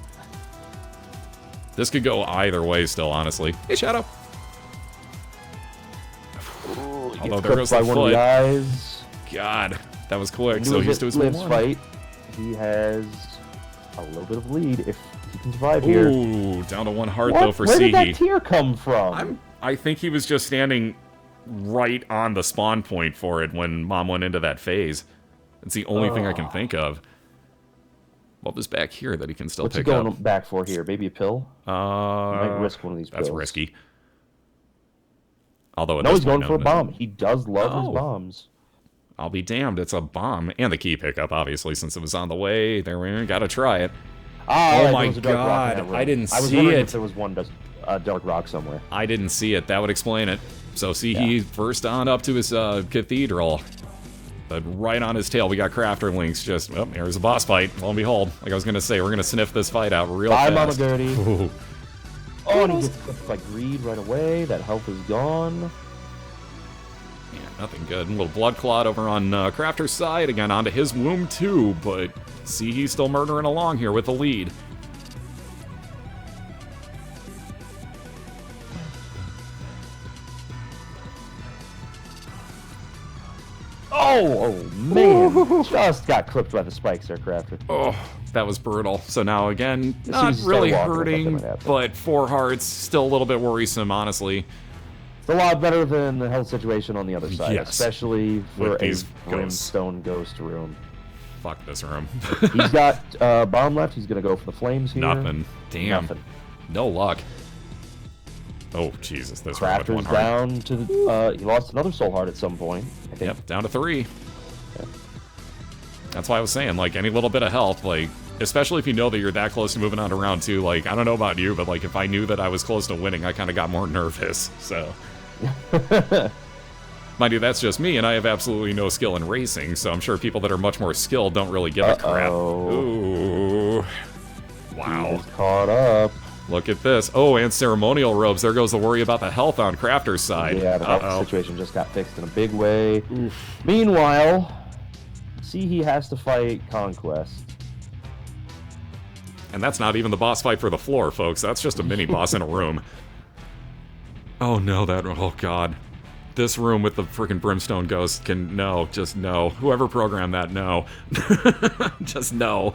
This could go either way still, honestly. Hey, Shadow. Ooh, Although there goes the one of foot. the eyes. God, that was quick. Into So his he's to his lives one. fight. He has a little bit of lead if he can survive here. Ooh, down to 1 heart, What? though, for Where did that Ceehe. tear come from? I think he was just standing right on the spawn point for it when Mom went into that phase. It's the only thing I can think of. What was back here that he can still What's he pick up? going back for here? Maybe a pill? Might risk one of these pills. That's risky. Although at No, this he's going point, for a bomb. He does love his bombs. I'll be damned, it's a bomb. And the key pickup, obviously, since it was on the way. There we gotta try it. Ah, Oh there my was a dark rock in God, that room. I didn't I was see wondering it. if there was one dark rock somewhere. I didn't see it. That would explain it. So Ceehe first on up to his cathedral. But right on his tail, we got CrafterLynx. Just, oh, here's a boss fight. Lo and behold, like I was going to say, we're going to sniff this fight out real Bye, fast. Mama Gertie. Ooh. Oh, and he gets clipped by greed right away. That health is gone. Yeah, nothing good. A little blood clot over on Crafter's side. Again, onto his womb too, but Ceehe's still murdering along here with the lead. Oh, man. Just got clipped by the spikes there, Crafter. Oh, that was brutal. So now, again, As soon not as he really started walking, I thought that hurting, might happen. but 4 hearts, still a little bit worrisome, honestly. It's a lot better than the health situation on the other side, Yes. especially for With a these brimstone ghost room. Fuck this room. He's got bomb left. He's going to go for the flames here. Nothing. Damn. Nothing. No luck. Oh, Jesus, this room with 1 Crafter's heart. down to the... he lost another soul heart at some point, I think. Yep, down to 3. That's why I was saying, like, any little bit of health, like, especially if you know that you're that close to moving on to round 2, like, I don't know about you, but, like, if I knew that I was close to winning, I kind of got more nervous, so. Mind you, that's just me, and I have absolutely no skill in racing, so I'm sure people that are much more skilled don't really give a crap. Ooh. Wow. He's caught up. Look at this. Oh, and ceremonial robes. There goes the worry about the health on Crafter's side. Yeah, the health situation just got fixed in a big way. Meanwhile, Ceehe has to fight Conquest. And that's not even the boss fight for the floor, folks. That's just a mini-boss in a room. Oh, no, oh, God. This room with the freaking brimstone ghost can... No, just no. Whoever programmed that, no. Just no.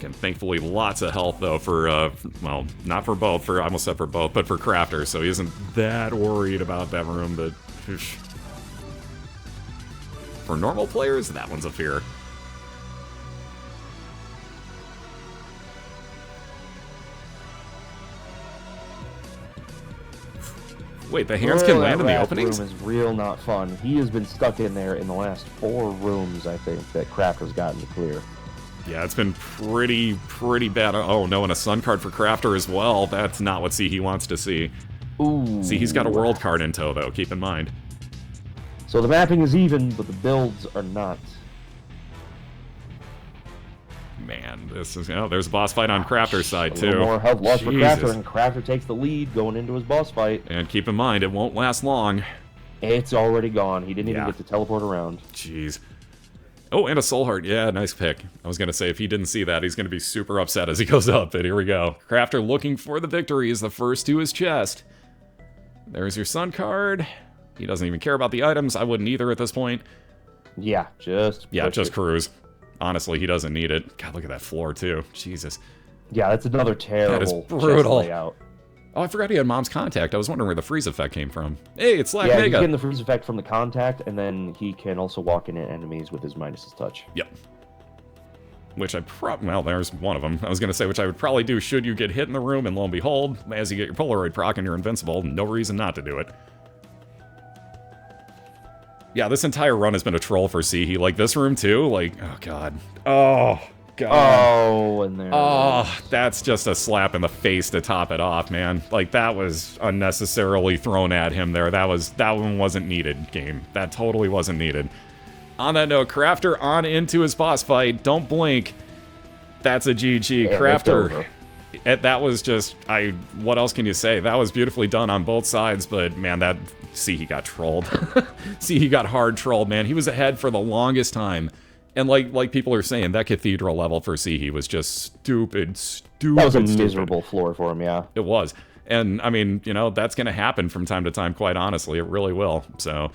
And thankfully, lots of health, though, for, well, not for both. I almost said for both, but for Crafter, so he isn't that worried about that room, but... Whoosh. For normal players, that one's a fear. Wait, the hands can land in the that openings? room is real not fun. He has been stuck in there in the last 4 rooms, I think, that Crafter's gotten to clear. Yeah, it's been pretty bad. Oh, no, and a sun card for Crafter as well. That's not what Ceehe wants to see. Ooh. See, he's got a world card in tow, though, keep in mind. So the mapping is even, but the builds are not. man, this is, there's a boss fight on Crafter's side, too. A little more health loss for Jesus. Crafter, and Crafter takes the lead going into his boss fight. And keep in mind, it won't last long. It's already gone. He didn't even get to teleport around. Jeez. Oh, and a soul heart. Yeah, nice pick. I was going to say, if he didn't see that, he's going to be super upset as he goes up, but here we go. Crafter looking for the victory is the first to his chest. There's your sun card. He doesn't even care about the items. I wouldn't either at this point. Yeah, just cruise. Honestly, he doesn't need it. God, look at that floor, too. Jesus. Yeah, that's another terrible that is brutal. layout. Oh, I forgot he had Mom's contact. I was wondering where the freeze effect came from. Hey, it's Slack Mega. Mega. He can the freeze effect from the contact, and then he can also walk into enemies with his Midas's touch. Yep. Which well, there's one of them. I was going to say, which I would probably do should you get hit in the room, and lo and behold, as you get your Polaroid proc and you're invincible, no reason not to do it. Yeah, this entire run has been a troll for Ceehe. Like, this room, too. Like, oh, God. Oh, God. Oh, and there. Oh, that's just a slap in the face to top it off, man. Like, that was unnecessarily thrown at him there. That one wasn't needed, game. That totally wasn't needed. On that note, Crafter on into his boss fight. Don't blink. That's a GG. Yeah, Crafter. That was just, what else can you say? That was beautifully done on both sides, but man, Ceehe got trolled. Ceehe got hard trolled, man. He was ahead for the longest time. And like people are saying, that cathedral level for Ceehe was just stupid. That was a miserable floor for him, yeah. It was. And, I mean, that's going to happen from time to time, quite honestly. It really will. So,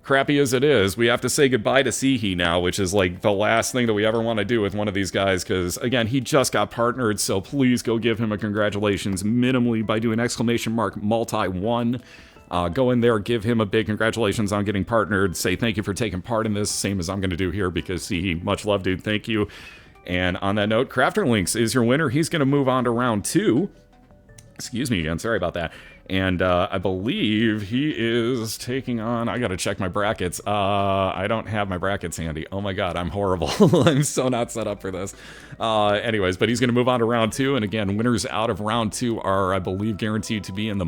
crappy as it is, we have to say goodbye to Ceehe now, which is like the last thing that we ever want to do with one of these guys, because, again, he just got partnered, so please go give him a congratulations minimally by doing ! multi-1. Go in there, give him a big congratulations on getting partnered, say thank you for taking part in this, same as I'm going to do here, because Ceehe, much love, dude, thank you. And on that note, CrafterLynx is your winner. He's going to move on to round 2. Excuse me again, sorry about that. And I believe he is taking on... I gotta check my brackets. I don't have my brackets handy. Oh my god, I'm horrible. I'm so not set up for this. Anyways, but he's gonna move on to round 2. And again, winners out of round 2 are, I believe, guaranteed to be in the